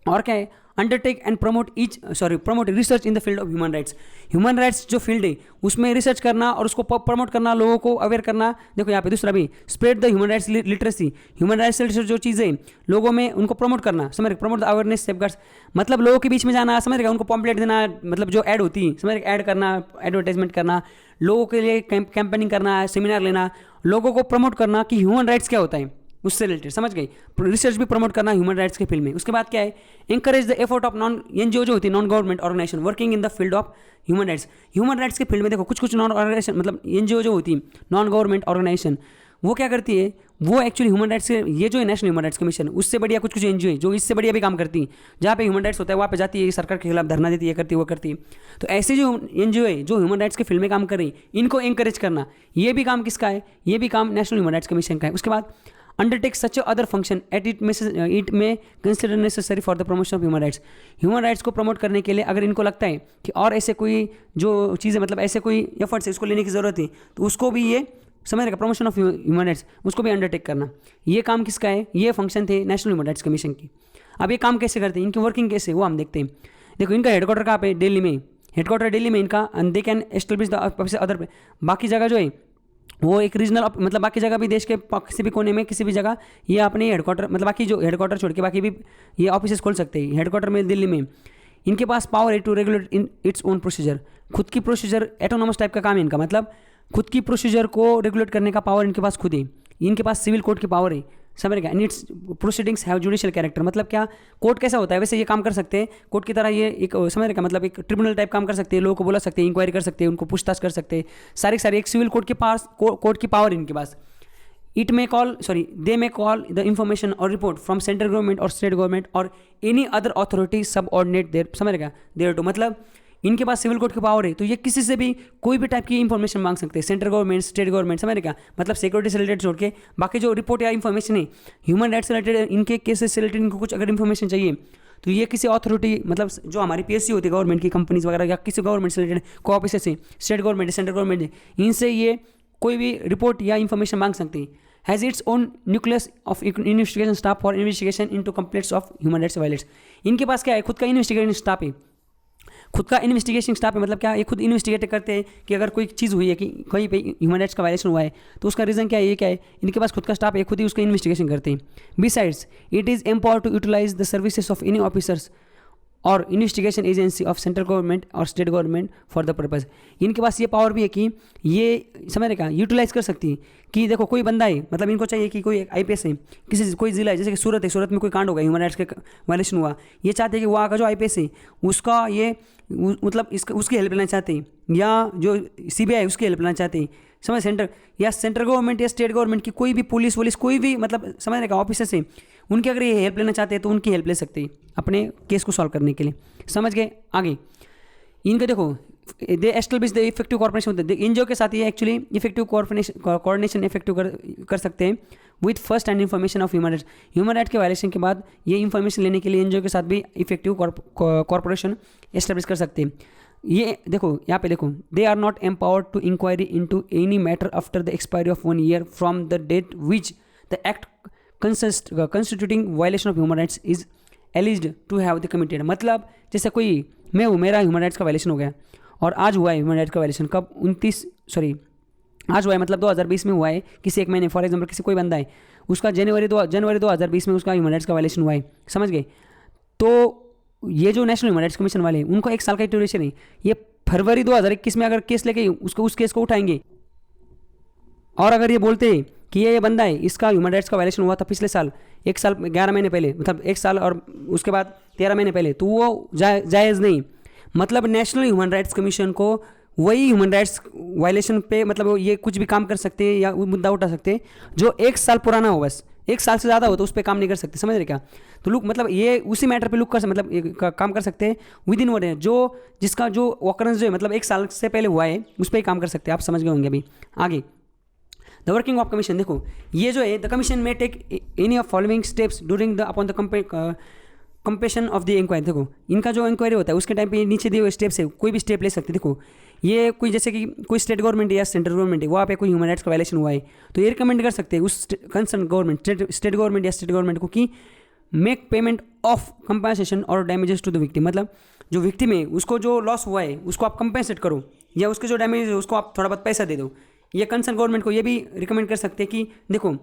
और क्या है, undertake and promote research in the field of human rights. Human rights जो फील्ड है उसमें रिसर्च करना और उसको प्रमोट करना, लोगों को अवेयर करना। देखो यहाँ पे दूसरा भी, spread the human rights literacy. Human rights literacy जो चीज़ें लोगों में, उनको प्रमोट करना, समझ रहे, प्रमोट द अवेयरनेस सेफगार्ड्स, मतलब लोगों के बीच में जाना, समझ रहे, उनको पॉम्पलेट देना, मतलब जो ऐड होती है, समझ रहे, ऐड करना, एडवर्टाइजमेंट करना, लोगों के लिए कैंपेनिंग करना, सेमिनार लेना, लोगों को प्रमोट करना कि ह्यूमन राइट्स क्या होता है, उससे रिलेटेड, समझ गई। रिसर्च भी प्रमोट करना ह्यूमन राइट्स के फील्ड में। उसके बाद क्या है, encourage the effort of non NGO जो होती है, non government organisation working in the field of human rights. Human rights के फील्ड में देखो कुछ नॉन ऑर्गेनाइजेशन, मतलब एनजीओ जो होती है, नॉन गवर्नमेंट ऑर्गेनाइजेशन, वो क्या करती है, वो एक्चुअली ह्यूमन राइट्स के, ये जो है नेशनल ह्यूमन राइट्स कमीशन, उससे बढ़िया कुछ एनजीओ है जो इससे बढ़िया भी काम करती है, जहाँ पे ह्यूमन राइट्स होता है वहाँ पे जाती है, सरकार के खिलाफ धरना देती है, करती है, वो करती है। तो ऐसे जो एनजीओ है जो ह्यूमन राइट्स के फील्ड में काम कर रही है, इनको एनकरेज करना, ये भी काम किसका है, ये भी काम नेशनल ह्यूमन राइट्स कमीशन का है। उसके बाद undertake such other function as it may consider necessary for the promotion of human rights. Human rights को प्रमोट करने के लिए अगर इनको लगता है कि और ऐसे कोई जो चीज़ें, मतलब ऐसे कोई एफर्ट्स है उसको लेने की ज़रूरत है, तो उसको भी ये समझ रहे, प्रमोशन ऑफ ह्यूमन राइट्स उसको भी अंडरटेक करना। ये काम किसका है, ये फंक्शन थे नेशनल ह्यूमन राइट्स कमीशन की। अब ये काम कैसे करते हैं, इनकी वर्किंग कैसे, वो हम देखते हैं। देखो इनका हेडक्वार्टर कहाँ पे, दिल्ली में, हेडक्वार्टर दिल्ली में इनका, and they can establish the other, बाकी जगह जो है वो एक रीजनल, मतलब बाकी जगह भी देश के किसी भी कोने में किसी भी जगह ये अपने हेडक्वार्टर, मतलब बाकी जो हेडक्वार्टर छोड़ के बाकी भी ये ऑफिस खोल सकते हैं। हेडक्वार्टर में दिल्ली में इनके पास पावर है to regulate in its own procedure. खुद की प्रोसीजर, एटोनोमस टाइप का काम है इनका, मतलब खुद की प्रोसीजर को रेगुलेट करने का पावर इनके पास खुद है। इनके पास सिविल कोर्ट की पावर है, समझ गया। And it's proceedings have judicial character, मतलब क्या, कोर्ट कैसा होता है वैसे ये काम कर सकते हैं, कोर्ट की तरह ये एक, समझ रहे, मतलब एक ट्रिब्यूनल टाइप काम कर सकते हैं, लोगों को बुला सकते हैं, इंक्वायरी कर सकते हैं, उनको पूछताछ कर सकते हैं, सारी एक सिविल कोर्ट के पास, कोर्ट की पावर इनके पास। दे मे कॉल द इंफॉर्मेशन और रिपोर्ट फ्रॉम सेंट्रल गवर्नमेंट और स्टेट गवर्नमेंट और एनी अदर अथॉरिटी सब ऑर्डिनेट देयर, समझ रहे, देयर टू, मतलब इनके पास सिविल कोर्ट की पावर है, तो ये किसी से भी कोई भी टाइप की इंफॉर्मेशन मांग सकते हैं, सेंट्रल गवर्नमेंट, स्टेट गवर्नमेंट, समझ रहे क्या, मतलब सिक्योरिटी से रिलेटेड छोड़ के बाकी जो रिपोर्ट या इन्फॉर्मेशन है ह्यूमन राइट्स से रिलेटेड, इनके केसेस से रिलेटेड इनको कुछ अगर इन्फॉर्मेशन चाहिए तो ये किसी अथॉरिटी, मतलब जो हमारी पीएससी होती है गवर्नमेंट की, कंपनीज वगैरह या किसी गवर्नमेंट से रिलेटेड को ऑफिस से, स्टेट गवर्नमेंट, सेंट्रल गवर्नमेंट, इनसे ये कोई भी रिपोर्ट या इन्फॉर्मेशन मांग सकते हैं। Has its own nucleus of investigation staff for investigation into complaints of human rights violets. इनके पास क्या है, खुद का इन्वेस्टिगेशन स्टाफ है, खुद का इन्वेस्टिगेशन स्टाफ है, मतलब क्या, ये खुद इन्वेस्टिगेट करते हैं कि अगर कोई चीज़ हुई है कि कहीं पे ह्यूमन राइट्स का वायलेशन हुआ है तो उसका रीज़न क्या है, ये क्या है, इनके पास खुद का स्टाफ है, खुद ही उसका इन्वेस्टिगेशन करते हैं। Besides it is empower to utilise the services of any officers और investigation agency of central government और state government for the purpose. इनके पास ये पावर भी है कि ये समझ रहे का यूटिलाइज कर सकती है कि देखो कोई बंदा है, मतलब इनको चाहिए कि कोई आईपीएस है, किसी कोई जिला है, जैसे कि सूरत है, सूरत में कोई कांड होगा, ह्यूमन राइट्स के वायलेशन हुआ, ये चाहते हैं कि वहाँ का जो आईपीएस है उसका ये मतलब इसका उसकी हेल्प लेना चाहते हैं, या जो सीबीआई उसकी हेल्प लेना चाहते हैं, समझ, सेंट्रल गवर्नमेंट या स्टेट गवर्नमेंट की कोई भी पुलिस कोई भी, मतलब समझने का ऑफिसर से उनके अगर ये हेल्प लेना चाहते हैं तो उनकी हेल्प ले सकते हैं अपने केस को सॉल्व करने के लिए। समझ गए। आगे इनके देखो, दे एस्टेब्लिश द इफेक्टिव कॉर्पोरेशन होते हैं, एनजीओ के साथ ये एक्चुअली इफेक्टिव कोऑर्डिनेशन इफेक्टिव कर सकते हैं with first hand information of human rights के वायलेशन के बाद ये इन्फॉर्मेशन लेने के लिए एनजीओ के साथ भी इफेक्टिव कॉर्पोरेशन एस्टेब्लिश कर सकते हैं। ये देखो यहाँ पे देखो, they are not empowered to inquiry into any matter after the expiry of 1 year from the date which the act constituting violation of human rights is alleged to have the committed. मतलब जैसे कोई मैं हूँ, मेरा human rights का violation हो गया और आज हुआ है ह्यूमन राइट्स का वायलेशन, कब 29 आज हुआ है, मतलब 2020 में हुआ है, किसी एक महीने, फॉर एग्जाम्पल किसी कोई बंदा है उसका जनवरी 2020 में उसका ह्यूमन राइट्स का वायलेशन हुआ है, समझ गए। तो ये जो नेशनल ह्यूमन राइट्स कमीशन वाले हैं उनको 1 साल का ड्यूरेशन है, ये फरवरी 2021 में अगर केस लेके उस केस को उठाएंगे और अगर ये बोलते हैं कि ये बंदा है इसका ह्यूमन राइट्स का वायलेशन हुआ था पिछले साल, 1 साल 11 महीने पहले, मतलब 1 साल और उसके बाद 13 महीने पहले, तो वो जायज़ नहीं। मतलब नेशनल ह्यूमन राइट्स कमीशन को वही ह्यूमन राइट्स वायलेशन पे मतलब ये कुछ भी काम कर सकते हैं या मुद्दा उठा सकते हैं जो 1 साल पुराना हो, बस 1 साल से ज़्यादा हो तो उस पर काम नहीं कर सकते, समझ रहे क्या। तो लुक मतलब ये उसी मैटर पे लुक कर मतलब काम कर सकते हैं विद इन 1 ईयर, जो जिसका जो ऑकरेंस जो है मतलब 1 साल से पहले हुआ है उस पर ही काम कर सकते हैं। आप समझ गए होंगे अभी आगे। द वर्किंग ऑफ कमीशन, देखो ये जो है द कमीशन में take any of following steps during the upon the completion of the inquiry. देखो इनका जो इंक्वायरी होता है उसके टाइम पे नीचे दिए हुए स्टेप्स है, कोई भी स्टेप ले सकते हैं। देखो ये कोई जैसे कि कोई स्टेट गवर्नमेंट या सेंट्रल गवर्नमेंट है, वहाँ पे कोई ह्यूमन राइट्स का वायलेशन हुआ है तो ये रिकमेंड कर सकते हैं उस कंसर्न गवर्नमेंट, स्टेट गवर्नमेंट या स्टेट गवर्नमेंट को कि मेक पेमेंट ऑफ कंपनसेशन और डैमेजेस टू द विक्टिम। मतलब जो विक्टिम है उसको जो लॉस हुआ है उसको आप कंपेंसेट करो या उसके जो डैमेज है उसको आप थोड़ा बहुत पैसा दे दो। ये कंसर्न गवर्नमेंट को ये भी रिकमेंड कर सकते हैं कि देखो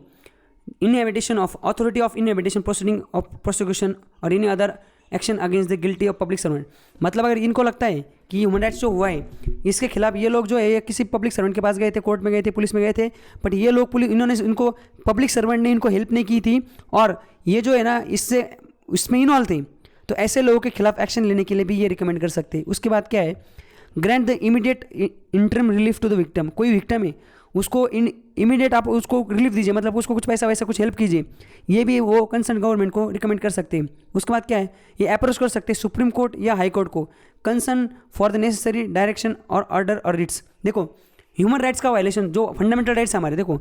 inhibition of authority of inhibition proceeding of prosecution और any other action against the guilty of public servant. मतलब अगर इनको लगता है कि ह्यूमन राइट्स जो हुआ है इसके खिलाफ ये लोग जो है किसी पब्लिक सर्वेंट के पास गए थे, कोर्ट में गए थे, पुलिस में गए थे, बट ये लोग इन्होंने इनको पब्लिक सर्वेंट ने इनको हेल्प नहीं की थी और ये जो है ना इसमें इन्वॉल्व थे, तो ऐसे लोगों के खिलाफ एक्शन लेने के लिए भी ये रिकमेंड कर सकते हैं। उसके बाद क्या है, grant the immediate interim relief to the victim. कोई विक्टिम है उसको इमीडिएट आप उसको रिलीफ दीजिए, मतलब उसको कुछ पैसा वैसा कुछ हेल्प कीजिए, ये भी वो कंसर्न गवर्नमेंट को रिकमेंड कर सकते हैं। उसके बाद क्या है, ये अप्रोच कर सकते हैं सुप्रीम कोर्ट या हाई कोर्ट को concern for the necessary direction और ऑर्डर और रिट्स। देखो ह्यूमन राइट्स का वायलेशन जो फंडामेंटल राइट्स हमारे, देखो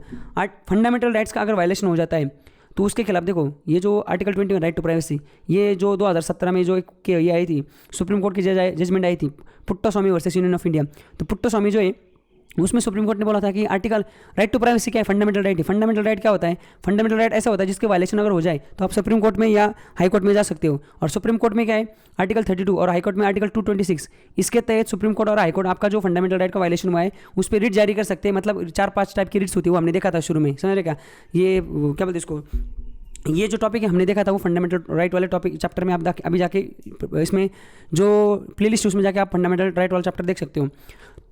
फंडामेंटल राइट्स का अगर वायलेशन हो जाता है तो उसके खिलाफ देखो ये जो आर्टिकल 21 राइट टू प्राइवेसी, ये जो 2017 में जो एक ये आई थी सुप्रीम कोर्ट की जजमेंट आई थी Puttaswamy versus union of India. तो पुट्टास्वामी जो है उसमें सुप्रीम कोर्ट ने बोला था कि आर्टिकल राइट टू प्राइवेसी क्या है, फंडामेंटल राइट है। फंडामेंटल राइट क्या होता है, फंडामेंटल राइट ऐसा होता है जिसके वायलेशन अगर हो जाए तो आप सुप्रीम कोर्ट में या हाई कोर्ट में जा सकते हो। और सुप्रीम कोर्ट में क्या है आर्टिकल 32 और हाई कोर्ट में आर्टिकल 226। इसके तहत सुप्रीम कोर्ट और हाई कोर्ट आपका जो फंडामेंटल राइट का वायलेशन हुआ है उस पर रिट जारी कर सकते हैं। मतलब 4-5 टाइप की रिट्स होती है, वो हमने देखा था शुरू में, समझ रहे क्या। ये क्या बोलते इसको, ये जो टॉपिक है हमने देखा था वो फंडामेंटल राइट वाले टॉपिक चैप्टर में। आप अभी जाके इसमें जो प्लेलिस्ट है उसमें जाके आप फंडामेंटल राइट वाला चैप्टर देख सकते हो।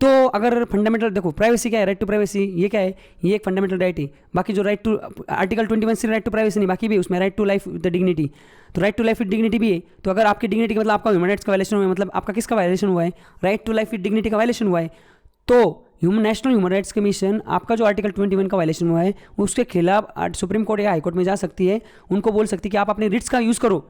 तो अगर फंडामेंटल देखो प्राइवेसी क्या है, राइट टू प्राइवेसी ये क्या है, ये एक फंडामेंटल राइट है। बाकी जो राइट टू आर्टिकल 21 से राइट टू प्राइवेसी नहीं, बाकी भी उसमें right to life with dignity, तो right to life with dignity भी है। तो अगर आपकी डिग्निटी का मतलब आपका ह्यूमन राइट्स का वायलेशन हुआ है, मतलब आपका किसका वायलेशन हुआ है, right to life with dignity का वायलेशन हुआ है, तो नेशनल ह्यूमन राइट्स कमीशन आपका जो आर्टिकल 21 का वायलेशन हुआ है उसके खिलाफ सुप्रीम कोर्ट या हाई कोर्ट में जा सकती है, उनको बोल सकती है कि आप अपने रिट्स का यूज़ करो।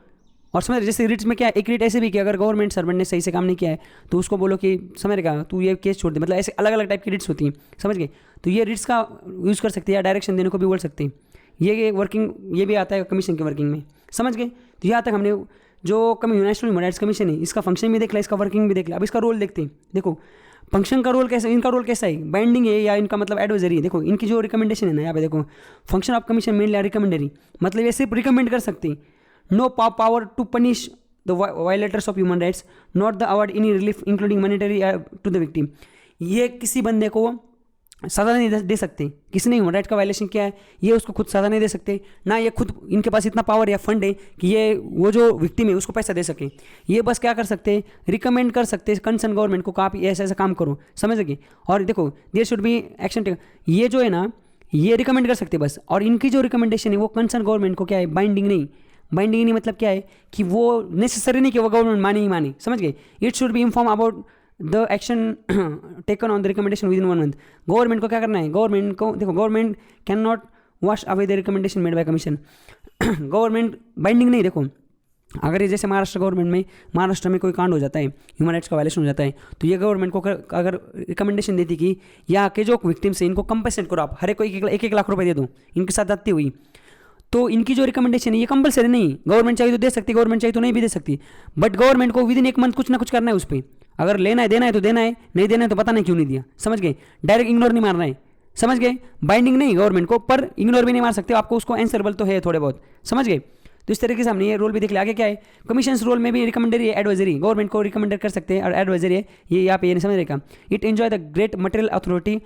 और समझ जैसे रिट्स में क्या है, एक रिट ऐसे भी कि अगर गवर्नमेंट सर्वेंट ने सही से काम नहीं किया है तो उसको बोलो कि समझ रहेगा तू ये केस छोड़ दे, मतलब ऐसे अलग अलग टाइप की रिट्स होती हैं, समझ गए। तो ये रिट्स का यूज़ कर सकते हैं या डायरेक्शन देने को भी बोल सकते हैं। ये वर्किंग ये भी आता है कमीशन की वर्किंग में, समझ गए। तो यहाँ तक हमने जो नेशनल ह्यूमन राइट्स कमीशन है इसका फंक्शन भी देख लिया, इसका वर्किंग भी देख लिया। अब इसका रोल देखते हैं। देखो फंक्शन का रोल कैसा, इनका रोल कैसा है, बाइंडिंग है या इनका मतलब एडवाइजरी है। देखो इनकी जो रिकमेंडेशन है ना, यहाँ पे देखो function of commission mainly recommendatory, मतलब ये सिर्फ रिकमेंड कर सकते हैं, no power to punish the violators of human rights, not the award any relief including monetary to the victim. ये किसी बंदे को सज़ा नहीं दे सकते, किसी ने ह्यूमन राइट का वायलेशन किया है ये उसको खुद सज़ा नहीं दे सकते, ना ये खुद इनके पास इतना पावर या फंड है कि ये वो जो विक्टिम है उसको पैसा दे सके। ये बस क्या कर सकते हैं, रिकमेंड कर सकते हैं कंसर्न गवर्नमेंट को, आप ऐसा ऐसा काम करो, समझ सके। और देखो there should be action take, ये जो है ना ये रिकमेंड कर सकते बस। और इनकी जो रिकमेंडेशन है वो कंसर्न गवर्नमेंट को क्या है, बाइंडिंग नहीं। बाइंडिंग नहीं मतलब क्या है कि वो नेसेसरी नहीं कि वो गवर्नमेंट माने ही माने, समझ गए। It should be inform about the action taken on the recommendation with in 1 month. Government को क्या करना है, गवर्नमेंट को देखो government can not wash away the recommendation made by commission. Government binding नहीं। देखो अगर ये जैसे महाराष्ट्र में कोई कांड हो जाता है, ह्यूमन राइट्स का वायलेशन हो जाता है, तो ये गवर्नमेंट को अगर रिकमेंडेशन देती कि यहाँ के जो विक्टिम्स हैं इनको कंपनसेट करो, आप हर एक को 1-1 लाख रुपये दे दो, इनके साथ जाती हुई, तो इनकी जो रिकमेंडेशन है ये कंपलसरी नहीं। गवर्नमेंट चाहिए तो दे सकती, गवर्नमेंट चाहिए तो नहीं भी दे सकती, बट गवर्नमेंट को विद इन 1 मंथ कुछ ना कुछ करना है उस पर। अगर लेना है देना है तो देना है, नहीं देना है तो पता नहीं क्यों नहीं दिया, समझ गए। डायरेक्ट इग्नोर नहीं मारना है, समझ गए। बाइंडिंग नहीं गवर्नमेंट को, पर इग्नोर भी नहीं मार सकते, आपको उसको आंसरेबल तो है थोड़े बहुत, समझ गए। तो इस तरीके से हमने ये रोल भी देख लिया। आगे क्या है, कमीशन रोल में भी रिकमेंडरी है, एडवाइजरी, गवर्नमेंट को रिकमेंड कर सकते हैं और एडवाइजरी है, ये यहाँ पे ये नहीं समझ रहेगा। It enjoy the great material authority,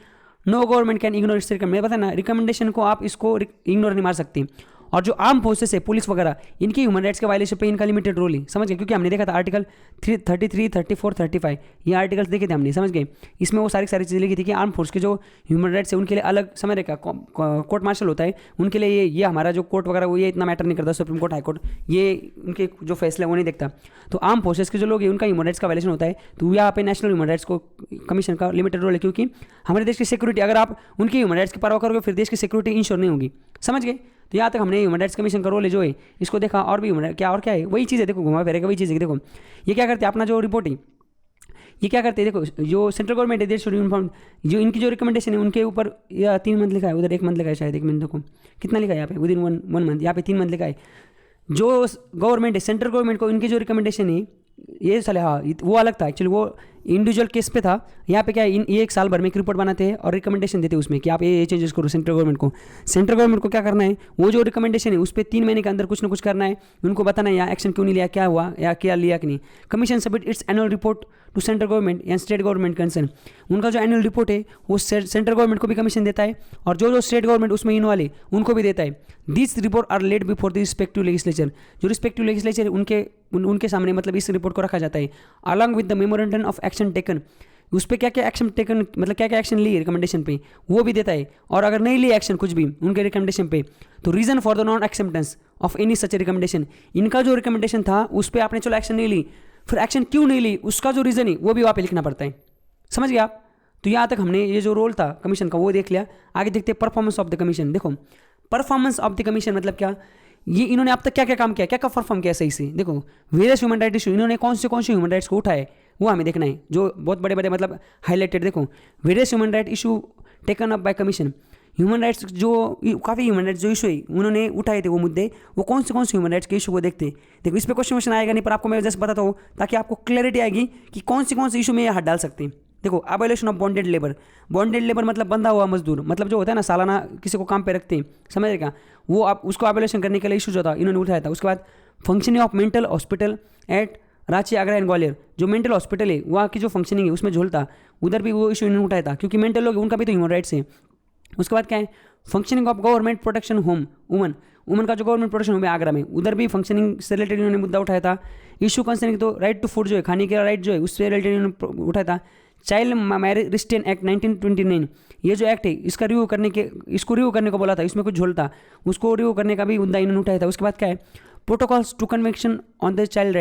no government can ignore its recommend, पता ना रिकमेंडेशन को आप इसको इग्नोर नहीं मार सकते। और जो आर्म फोर्सेस है, पुलिस वगैरह, इनकी ह्यूमन राइट्स के वायलेशन पे इनका लिमिटेड रोल है, समझ गए। क्योंकि हमने देखा था आर्टिकल 33, 34, 35 ये आर्टिकल्स देखे थे हमने, समझ गए। इसमें वो सारी चीज़ें लिखी थी कि आर्म फोर्स के जो ह्यूमन राइट्स है उनके लिए अलग समझ रहेगा, कोर्ट मार्शल होता है उनके लिए, ये हमारा जो कोर्ट वगैरह वो ये इतना मैटर नहीं करता, सुप्रीम कोर्ट, हाई कोर्ट, ये उनके जो फैसले वो नहीं देखता। तो आर्म फोर्सेस के जो लोग हैं उनका ह्यूमन राइट्स का वायलेशन होता है, तो यहाँ पे नेशनल ह्यूमन राइट्स को कमीशन का लिमिटेड रोल है। क्योंकि हमारे देश की सिक्योरिटी, अगर आप उनकी ह्यूमन राइट्स की परवाह करोगे फिर देश की सिक्योरिटी इंश्योर नहीं होगी, समझ गए। तो यहाँ तक हमने ह्यूमन राइट्स कमीशन का रोल है जो है इसको देखा। और भी ह्यूमन क्या और क्या है, वही चीज़ है, देखो घुमा फिरेगा वही चीज़ है। देखो ये क्या करते हैं, अपना जो रिपोर्टिंग ये क्या करते हैं, देखो जो सेंट्रल गवर्नमेंट है, देश यूनिफॉर्म, जो इनकी जो रिकमेंडेशन है उनके ऊपर या 3 मंथ लिखा है, उधर 1 मंथ लिखा है शायद, 1 मंथ देखो कितना लिखा है यहाँ पे, विदिन वन मंथ, यहाँ पे 3 मंथ लिखा है। जो गवर्नमेंट है, सेंट्रल गवर्नमेंट को इनकी जो रिकमेंडेशन है ये साले, हाँ वो अलग था एक्चुअली, वो इंडिविजुअल केस पे था। यहाँ पे क्या है, ये 1 साल भर में एक रिपोर्ट बनाते हैं और रिकमेंडेशन देते हैं उसमें कि आप ये चेंजेस करो। सेंट्रल गवर्नमेंट को क्या करना है, वो जो रिकमेंडेशन है उस पर 3 महीने के अंदर कुछ ना कुछ करना है, उनको बताना है यहाँ एक्शन क्यों नहीं लिया, क्या हुआ या क्या लिया कि नहीं। Commission submit its annual report to central government या स्टेट गवर्नमेंट कंसर्न, उनका जो एनुअल रिपोर्ट है वो सेंट्रल गवर्नमेंट को भी कमीशन देता है और जो स्टेट गवर्नमेंट उसमें इन वाले उनको भी देता है। This report are laid before the respective legislature, जो रिस्पेक्टिव लेजिस्लेचर उनके सामने मतलब इस रिपोर्ट को रखा जाता है, along with the memorandum of action taken, उस पर क्या क्या एक्शन टेकन मतलब क्या क्या एक्शन लिए रिकमेंडेशन पे वो भी देता है। और अगर नहीं लिए एक्शन कुछ भी उनके रिकमेंडेशन पे तो reason for the non acceptance of any such recommendation, इनका जो रिकमेंडेशन था उस पर आपने चलो एक्शन नहीं ली, फिर एक्शन क्यों नहीं ली उसका जो रीज़न है वो भी वहाँ पे लिखना पड़ता है, समझ गए आप। तो यहाँ तक हमने ये जो रोल था कमीशन का वो देख लिया। आगे देखते हैं परफॉर्मेंस ऑफ द कमीशन। देखो परफॉर्मेंस ऑफ द कमीशन मतलब क्या, ये इन्होंने अब तक क्या क्या काम किया, क्या क्या परफॉर्म किया सही से। देखो वेरियस ह्यूमन राइट इशू, इन्होंने कौन से ह्यूमन राइट्स को उठाए वो हमें देखना है, जो बहुत बड़े बड़े मतलब हाईलाइटेड। देखो various human right issue taken up by commission, human rights जो काफ़ी ह्यूमन राइट्स जो इशू है उन्होंने उठाए थे वो मुद्दे, वो कौन से ह्यूमन राइट्स के इशू को देखते। देखो इस पर क्वेश्चन आएगा नहीं, पर आपको मैं जस्ट बताता हूँ ताकि आपको क्लैरिटी आएगी कि कौन से इशू में ये हाथ डाल सकते हैं। देखो abolition of bonded labour, bonded labour मतलब बंधा हुआ मजदूर, मतलब जो होता है ना सालाना किसी को काम पे रखते हैं, समझेगा, वो आप उसको अबॉलिशन करने के लिए इशू जो था इन्होंने उठाया था। उसके बाद functioning of mental hospital eight Ranchi, Agra and Gwalior, जो मेंटल हॉस्पिटल है वहाँ की जो फंक्शनिंग है उसमें झोलता, उधर भी वो इशू इन्होंने उठाया था क्योंकि मेंटल लोग उनका भी तो ह्यूमन राइट्स है। उसके बाद क्या है, functioning of government protection home woman का जो गवर्नमेंट प्रोटेक्शन होम है आगरा में, उधर भी फंक्शनिंग से रिलेटेड इन्होंने मुद्दा उठाया था। इशू कंसर्निंग तो राइट टू फूड जो है, खाने के राइट जो है उससे रिलेटेड इन्होंने उठाया था। चाइल्ड मैरिज रिस्ट्रेन एक्ट 1929, ये जो एक्ट है इसको रिव्यू करने को बोला था, इसमें कुछ झोल था, उसको रिव्यू करने का भी मुद्दा इन्होंने उठाया था। उसके बाद क्या है, protocols to convention on the child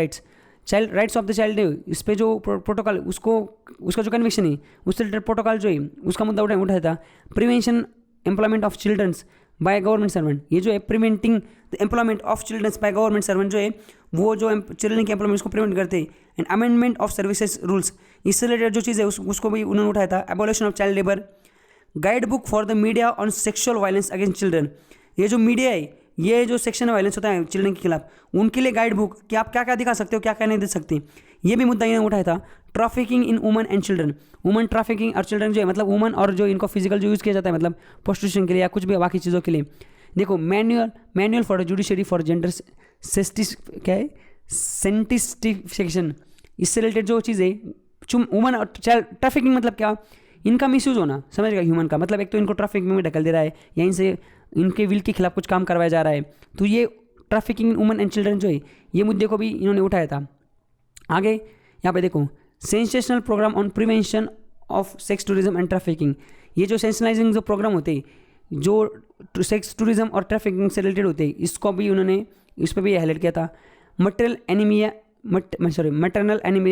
rights of the child, इस पर जो प्रोटोकॉल उसका जो कन्वेंशन है उससे रिलेटेड प्रोटोकॉल जो है उसका मुद्दा उठाया था। Prevention employment of childrens by government servant, ये जो है preventing the employment of childrens by government servant जो है वो जो चिल्ड्रन के एम्प्लॉयमेंट को प्रिवेंट करते हैं। And amendment of services rules, इससे रिलेटेड जो चीज़ है उसको भी उन्होंने उठाया था। Abolition of child labour, guide book for the media on sexual violence against children, ये जो मीडिया है ये जो सेक्शन वायलेंस होता है चिल्ड्रन के खिलाफ उनके लिए गाइड बुक कि आप क्या क्या दिखा सकते हो क्या क्या नहीं दे सकते, ये भी मुद्दा इन्होंने उठाया था। Trafficking in woman and children, woman trafficking और चिल्ड्रन जो है मतलब वुमन और जो इनको फिजिकल जो यूज़ किया जाता है मतलब प्रोस्टिट्यूशन के लिए या कुछ भी बाकी चीज़ों के लिए। देखो manual for judiciary for gender क्या है सेंटिस्टिफिकेशन, इससे रिलेटेड जो चीज़ है वुमन और चाइल्ड ट्रैफिकिंग मतलब क्या, इनका मिसयूज होना, समझेगा ह्यूमन का मतलब एक तो इनको ट्रैफिकिंग में ढकल दे रहा है या इनसे इनके विल के खिलाफ कुछ काम करवाया जा रहा है, तो ये ट्रैफिकिंग वुमन एंड चिल्ड्रन जो है ये मुद्दे को भी इन्होंने उठाया था। आगे यहाँ पे देखो sensational programme on prevention of sex tourism and trafficking, ये जो सेंसलाइजिंग जो प्रोग्राम होते हैं जो सेक्स टूरिज्म और ट्रैफिकिंग से रिलेटेड होते हैं इसको भी उन्होंने इस पर भी हाईलाइट किया था। Maternal anaemia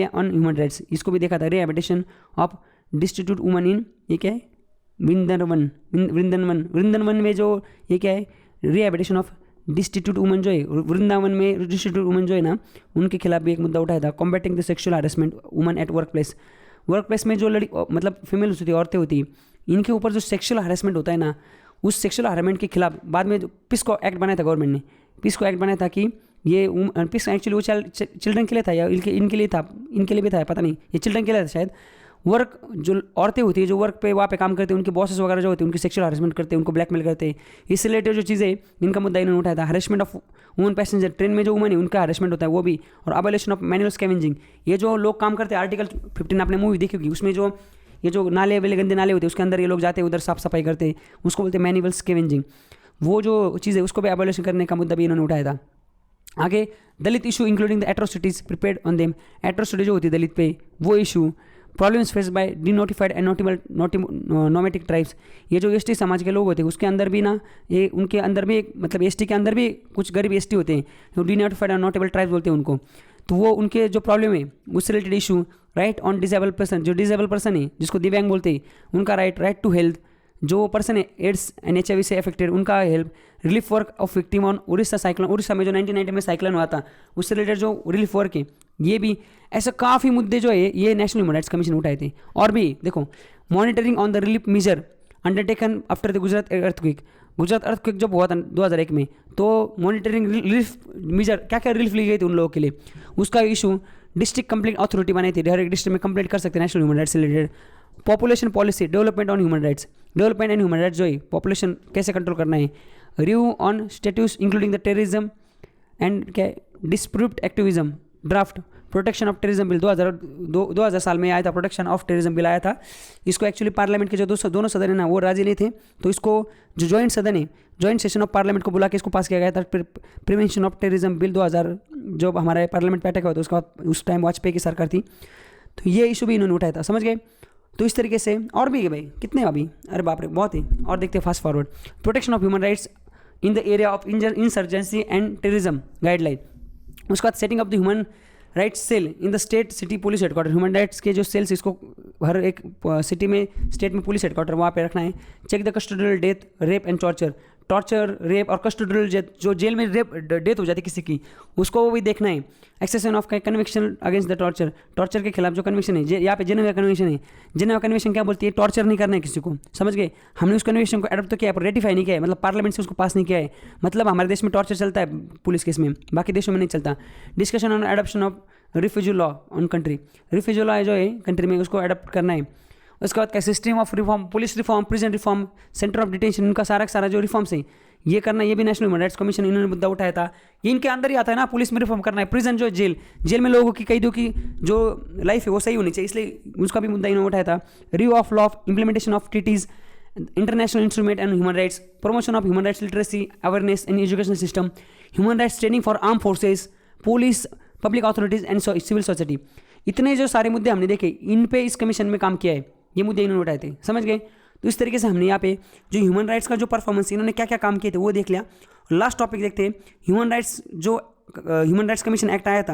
on human rights, इसको भी देखा था। Rehabilitation of destitute woman in, ये क्या है वृंदावन में जो ये क्या है रिहैबिलिटेशन ऑफ डिस्टिट्यूट वुमन जो है वृंदावन में डिस्टिट्यूट वुमन जो है ना उनके खिलाफ भी एक मुद्दा उठाया था। Combating the sexual harassment woman at work place में जो मतलब फीमेल होती औरतें होती इनके ऊपर जो सेक्सुअल हरासमेंट होता है ना, उस सेक्सुअल हरासमेंट के खिलाफ बाद में जो पिस्को एक्ट बनाया था गवर्नमेंट ने, पिस्को एक्ट बनाया था कि ये पिक्स एक्चुअली वो चिल्ड्रन के लिए था या इनके लिए भी था, पता नहीं, ये चिल्ड्रन के लिए था शायद। वर्क जो औरतें होती है जो वर्क पे वहाँ पे काम करते हैं, उनके बॉसेस वगैरह जो होते हैं उनकी सेक्सुअल हरासमेंट करते हैं, उनको ब्लैकमेल करते हैं, इससे रिलेटेड जो चीज़ें इनका मुद्दा इन्होंने उठाया था। Harassment of woman passenger, train में जो वुमन है उनका हरेसमेंट होता है वो भी, और अबॉलिशन ऑफ मैनुअल स्कैवेंजिंग, ये जो लोग काम करते हैं आर्टिकल 15 आपने मूवी देखी होगी, उसमें जो ये जो नाले वाले गंदे नाले होते हैं उसके अंदर ये लोग जाते हैं, उधर साफ सफाई करते हैं, उसको बोलते हैं मैनुअल स्कैवेंजिंग। वो जो चीज़ है उसको भी अबॉलिशन करने का मुद्दा भी इन्होंने उठाया था। आगे Dalit issue including the atrocities prepared on them, atrocity जो होती है दलित पे वो issue, problems face by denotified and nomadic tribes, ये जो एसटी समाज के लोग होते हैं उसके अंदर भी ना, ये उनके अंदर भी मतलब एसटी के अंदर भी कुछ गरीब एसटी होते हैं, डिनोटिफाइड एंड नोटेबल ट्राइब्स बोलते हैं उनको, तो वो उनके जो प्रॉब्लम है उससे related issue. Right on disable person, जो डिजेबल पर्सन है जिसको दिव्यांग बोलते हैं उनका राइट टू हेल्थ, जो पर्सन है एड्स एंड HIV से अफेक्टेड उनका help, relief work of victim on Orissa cyclone, Orissa में जो 1990 में साइक्लोन हुआ था उससे रिलेटेड जो रिलीफ वर्क है, ये भी ऐसे काफ़ी मुद्दे जो है ये नेशनल ह्यूमन राइट्स कमीशन उठाए थे। और भी देखो, monitoring on the relief measure undertaken after the Gujarat earthquake, Gujarat earthquake जब हुआ था 2001 में, तो मॉनिटरिंग रिलीफ मेजर क्या क्या रिलीफ ली गई थी उन लोगों के लिए, उसका इशू डिस्ट्रिक्ट कंप्लेंट अथॉरिटी बनाई थी, हर एक डिस्ट्रिक्ट में कंप्लेंट कर सकते हैं नेशनल ह्यूमन राइट्स से related. Population policy, development on human rights, development and human rights जो है पॉपुलेशन कैसे कंट्रोल करना है, review on status including the terrorism and क्या dispute activism draft, protection of terrorism bill 2000 साल में आया था, प्रोटेक्शन ऑफ टेररिज्म बिल आया था। इसको एक्चुअली पार्लियामेंट के जो दोनों सदन है ना वो राजी नहीं थे, तो इसको जो जॉइंट सदन है, जॉइंट सेशन ऑफ पार्लियामेंट को बुला के इसको पास किया गया था। प्रिवेंशन ऑफ टेररिज्म बिल 2000 जो हमारे पार्लियामेंट बैठक हुआ था उसका उस टाइम वाजपेयी की सरकार थी, तो ये इशू भी इन्होंने उठाया था, समझ गए। तो इस तरीके से और भी है भाई, कितने अभी, अरे बाप रे बहुत ही, और देखते हैं fast forward. Protection of human rights in the area of insurgency and terrorism guideline, उसके बाद setting of the human rights cell in the state city police headquarter, human rights के जो सेल्स इसको हर एक सिटी में स्टेट में police headquarter वहाँ पे रखना है। Check the custodial death rape and torture rape और कस्टोडियल डेथ, जो जेल में रेप डेथ हो जाती है किसी की उसको वो भी देखना है। Accession of conviction against the torture के खिलाफ जो कन्विक्शन है, यहाँ पे जेनेवा कन्वेंशन है, जेनेवा कन्वेंशन क्या बोलती है, टॉर्चर नहीं करना है किसी को, समझ गए। हमने उस कन्वेंशन को एडॉप्ट तो किया पर रेटिफाई नहीं किया है, मतलब पार्लियामेंट से उसको पास नहीं किया है, मतलब हमारे देश में टॉर्चर चलता है पुलिस केस में, बाकी देशों में नहीं चलता। Discussion on adoption of refugee law on country, refugee law जो है कंट्री में उसको अडॉप्ट करना है। उसके बाद क्या system of reform, police reform, prison reform, centre of detention, इनका सारा जो रिफॉर्म्स है ये करना, ये भी नेशनल ह्यूमन राइट्स कमीशन इन्होंने मुद्दा उठाया था। ये इनके अंदर ही आता है ना, पुलिस में रिफॉर्म करना है, प्रिजन जो जेल में लोगों की कैदियों की जो लाइफ है वो सही होनी चाहिए, इसलिए उसका भी मुद्दा इन्होंने उठाया था। Review of law of implementation of treaties, international instrument and human rights, promotion of human rights literacy awareness in education system, human rights training for arm forces, police, public authorities and civil society. इतने जो सारे मुद्दे हमने देखे, इन पे इस commission में काम किया है, ये मुद्दे इन्होंने उठाए थे, समझ गए। तो इस तरीके से हमने यहाँ पे जो ह्यूमन राइट्स का जो परफॉर्मेंस इन्होंने क्या क्या काम किए थे वो देख लिया। लास्ट टॉपिक देखते हैं, ह्यूमन राइट्स जो ह्यूमन राइट्स कमीशन एक्ट आया था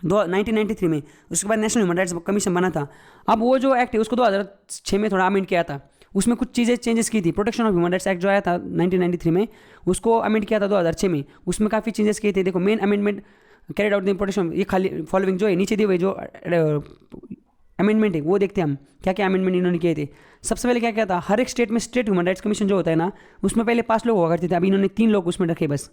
1993 में, उसके बाद नेशनल ह्यूमन राइट्स कमीशन बना था। अब वो जो एक्ट है उसको 2006 में थोड़ा अमेंड किया था, उसमें कुछ चीज़ें चेंजेस की थी। Protection of human rights act जो आया था 1993 में उसको अमेंड किया था 2006 में, उसमें काफ़ी चेंजेस किए थे। देखो main amendment carried out the protection, ये खाली फॉलोइंग जो है नीचे दिए हुए जो अमेंडमेंट है वो देखते हैं हम क्या क्या अमेंडमेंट इन्होंने किए थे। सबसे पहले क्या क्या था, हर एक स्टेट में स्टेट ह्यूमन राइट्स कमीशन जो होता है ना उसमें पहले 5 लोग हुआ करते थे, अभी इन्होंने 3 लोग उसमें रखे बस।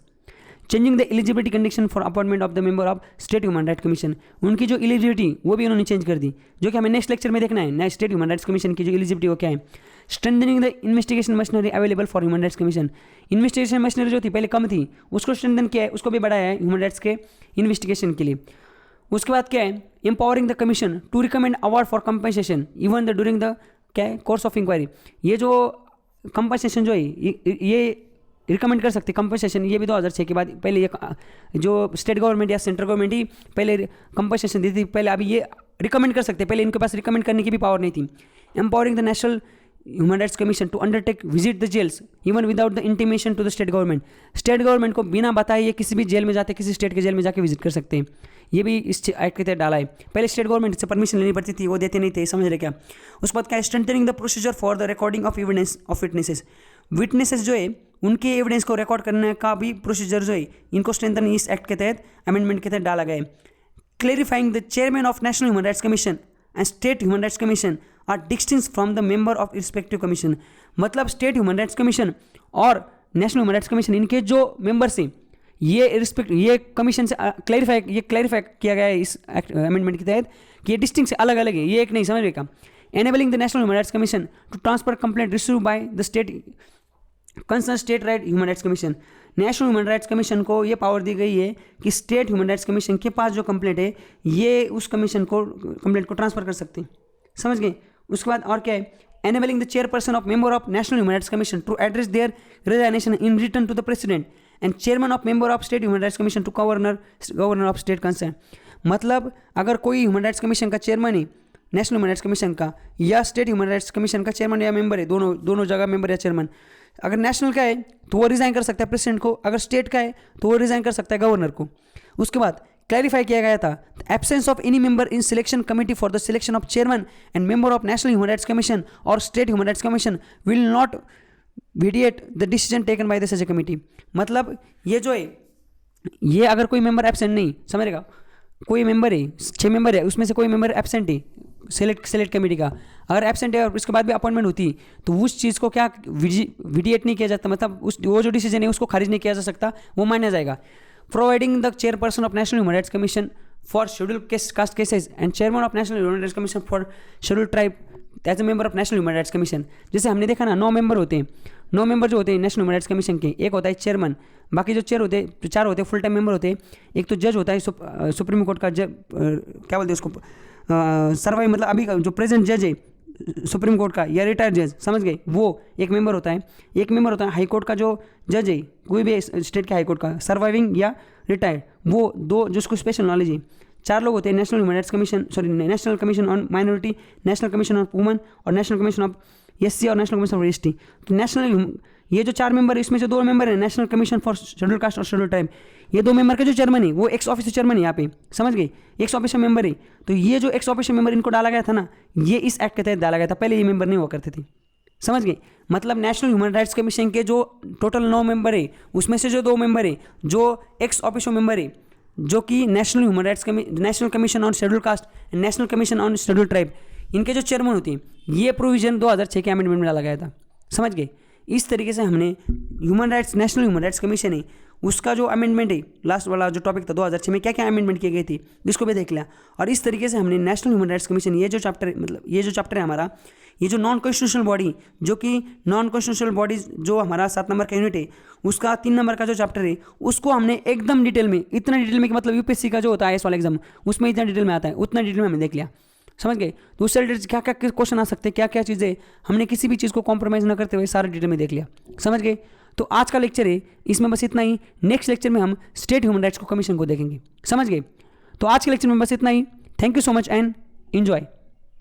Changing the eligibility condition for appointment of the member of state human rights commission, उनकी जो एलिजिबिलिटी वो भी उन्होंने चेंज कर दी, जो कि हमें नेक्स्ट लेक्चर में देखना है। स्टेट ह्यूमन राइट्स कमीशन की जो एलिजिबिलिटी वो क्या है। Strengthening the investigation machinery available for human rights commission, investigation machinery जो थी पहले कम थी उसको स्ट्रेंथन किया है, उसको भी बढ़ाया है ह्यूमन राइट्स के इन्वेस्टिगेशन के लिए। उसके बाद क्या है, empowering the commission to recommend award for compensation even the during the क्या है कोर्स ऑफ इंक्वायरी, ये जो कंपनसेशन जो है ये रिकमेंड कर सकते कंपनसेशन, ये भी 2006 के बाद। पहले ये जो स्टेट गवर्नमेंट या सेंट्रल गवर्नमेंट ही पहले कंपनसेशन दी थी पहले, अभी ये रिकमेंड कर सकते, पहले इनके पास रिकमेंड करने की भी पावर नहीं थी। Empowering the national human rights commission to undertake visit the jails even without the intimation to the state government, state government को बिना बताए ये किसी भी जेल में जाते, किसी स्टेट के जेल में जाके विजिट कर सकते हैं, ये भी इस एक्ट के तहत डाला है। पहले स्टेट गवर्नमेंट से परमिशन लेनी पड़ती थी, वो देते नहीं थे, समझ रहे क्या। उसके बाद क्या, strengthening the procedure for the recording of evidence of witnesses, witnesses जो है उनके एविडेंस को रिकॉर्ड करने का भी प्रोसीजर जो है इनको स्ट्रेंथन इस एक्ट के तहत अमेंडमेंट के तहत डाला गया है। Clarifying the chairman of national human rights commission and state human rights commission are distinct from the member of respective commission, मतलब स्टेट ह्यूमन राइट्स कमीशन और नेशनल ह्यूमन राइट्स कमीशन इनके जो मेंबर्स हैं ये कमीशन से clarify किया गया है इस अमेंडमेंट के तहत कि ये डिस्टिंक्ट से अलग अलग है, ये एक नहीं, समझ गए का। Enabling the national human rights commission to transfer complaint receive by the state concern state right human rights commission. National human rights commission को ये पावर दी गई है कि स्टेट ह्यूमन राइट्स कमीशन के पास जो कंप्लेंट है ये उस कमीशन को कंप्लेंट को ट्रांसफर कर सकते हैं, समझ गए। उसके बाद और क्या है, enabling the chairperson of member of National Human Rights Commission to address their resignation in written to the president and chairman of member of State Human Rights Commission to governor of state concerned। मतलब अगर कोई human rights commission का chairman है, national human rights commission का या state human rights commission का chairman या member है, दोनों जगह मेंबर या चेयरमैन, अगर नेशनल का है तो वो रिजाइन कर सकता है प्रेसिडेंट को, अगर स्टेट का है तो वो रिजाइन कर सकता है गवर्नर को। उसके बाद क्लैरिफाई किया गया था absence of any member in selection committee for the selection of chairman and member of national human rights commission और state human rights commission will not vitiate the decision taken by the such committee. मतलब ये जो है, ये अगर कोई member absent नहीं, समझेगा, कोई मेंबर है, 6 मेंबर है, उसमें से कोई मेंबर एब्सेंट है सेलेक्ट कमेटी का, अगर एब्सेंट है और उसके बाद भी अपॉइंटमेंट होती तो उस चीज़ को क्या वीडिएट नहीं किया जाता, मतलब वो जो डिसीजन है उसको खारिज नहीं किया जा सकता, वो माना जाएगा। Providing the chairperson of National Human Rights Commission for scheduled caste cases and chairman of National Human Rights Commission for scheduled tribe as a member of National Human Rights Commission। जैसे हमने देखा ना 9 मेंबर होते हैं, 9 member जो होते हैं national human rights commission के, एक होता है चेयरमैन, बाकी जो चार होते हैं फुल टाइम मेंबर होते हैं। एक तो जज होता है सुप्रीम कोर्ट का क्या बोलते हैं उसको, सर्वाइव, मतलब अभी जो प्रेजेंट जज है सुप्रीम कोर्ट का या रिटायर्ड जज, समझ गए, वो एक मेंबर होता है। एक मेंबर होता है हाई कोर्ट का जो जज है, कोई भी स्टेट के हाई कोर्ट का, सर्वाइविंग या रिटायर्ड, वो दो जिसको स्पेशल नॉलेज है। 4 लोग होते हैं national human rights commission, national commission on minority, national commission on woman और नेशनल कमीशन ऑफ SC और नेशनल कमीशन ऑफ ST। तो नेशनल ये जो 4 मेंबर है इसमें से 2 मेंबर है national commission for schedule cast और शेड्यूल ट्राइब। ये 2 मेंबर के जो चेयरमैन है वो एक्स ऑफिशियल चेयरमैन है यहाँ पे, समझ गए, एक्स ऑफिशियल मेंबर है। तो ये जो एक्स ऑफिशियल मेंबर इनको डाला गया था ना, ये इस एक्ट के तहत डाला गया था, पहले ये मेंबर नहीं हुआ करते थे, समझ गए। मतलब नेशनल ह्यूमन राइट्स कमीशन के जो टोटल 9 मेंबर है उसमें से जो 2 मेंबर है जो एक्स ऑफिशियल मेंबर है, जो कि national commission on schedule caste and national commission on schedule tribe, इनके जो चेयरमैन होते हैं, ये प्रोविजन 2006 के अमेंडमेंट में डाला गया था, समझ गए। इस तरीके से हमने नेशनल ह्यूमन राइट्स कमीशन है उसका जो अमेंडमेंट है, लास्ट वाला जो टॉपिक था 2006 में क्या क्या अमेंडमेंट किए गए थे, जिसको भी देख लिया। और इस तरीके से हमने नेशनल ह्यूमन राइट्स कमीशन, ये जो चैप्टर है हमारा, ये जो नॉन कॉन्स्टिट्यूशनल बॉडी, जो कि नॉन कॉन्स्टिट्यूशनल बॉडी जो हमारा 7 नंबर का यूनिट है, उसका 3 नंबर का जो चैप्टर है उसको हमने एकदम डिटेल में, इतना डिटेल में कि मतलब UPSC का जो होता है IAS वाला एग्जाम उसमें इतना डिटेल में आता है, उतना डिटेल में हमने देख लिया, समझ गए। तो उससे रिलेटेड क्या क्या क्वेश्चन आ सकते हैं, क्या क्या चीज़ें, हमने किसी भी चीज़ को कॉम्प्रोमाइज़ न करते हुए सारे डिटेल में देख लिया, समझ गए। तो आज का लेक्चर है इसमें बस इतना ही। नेक्स्ट लेक्चर में हम स्टेट ह्यूमन राइट्स कमीशन को देखेंगे, समझ गए। तो आज के लेक्चर में बस इतना ही। Thank you so much and enjoy.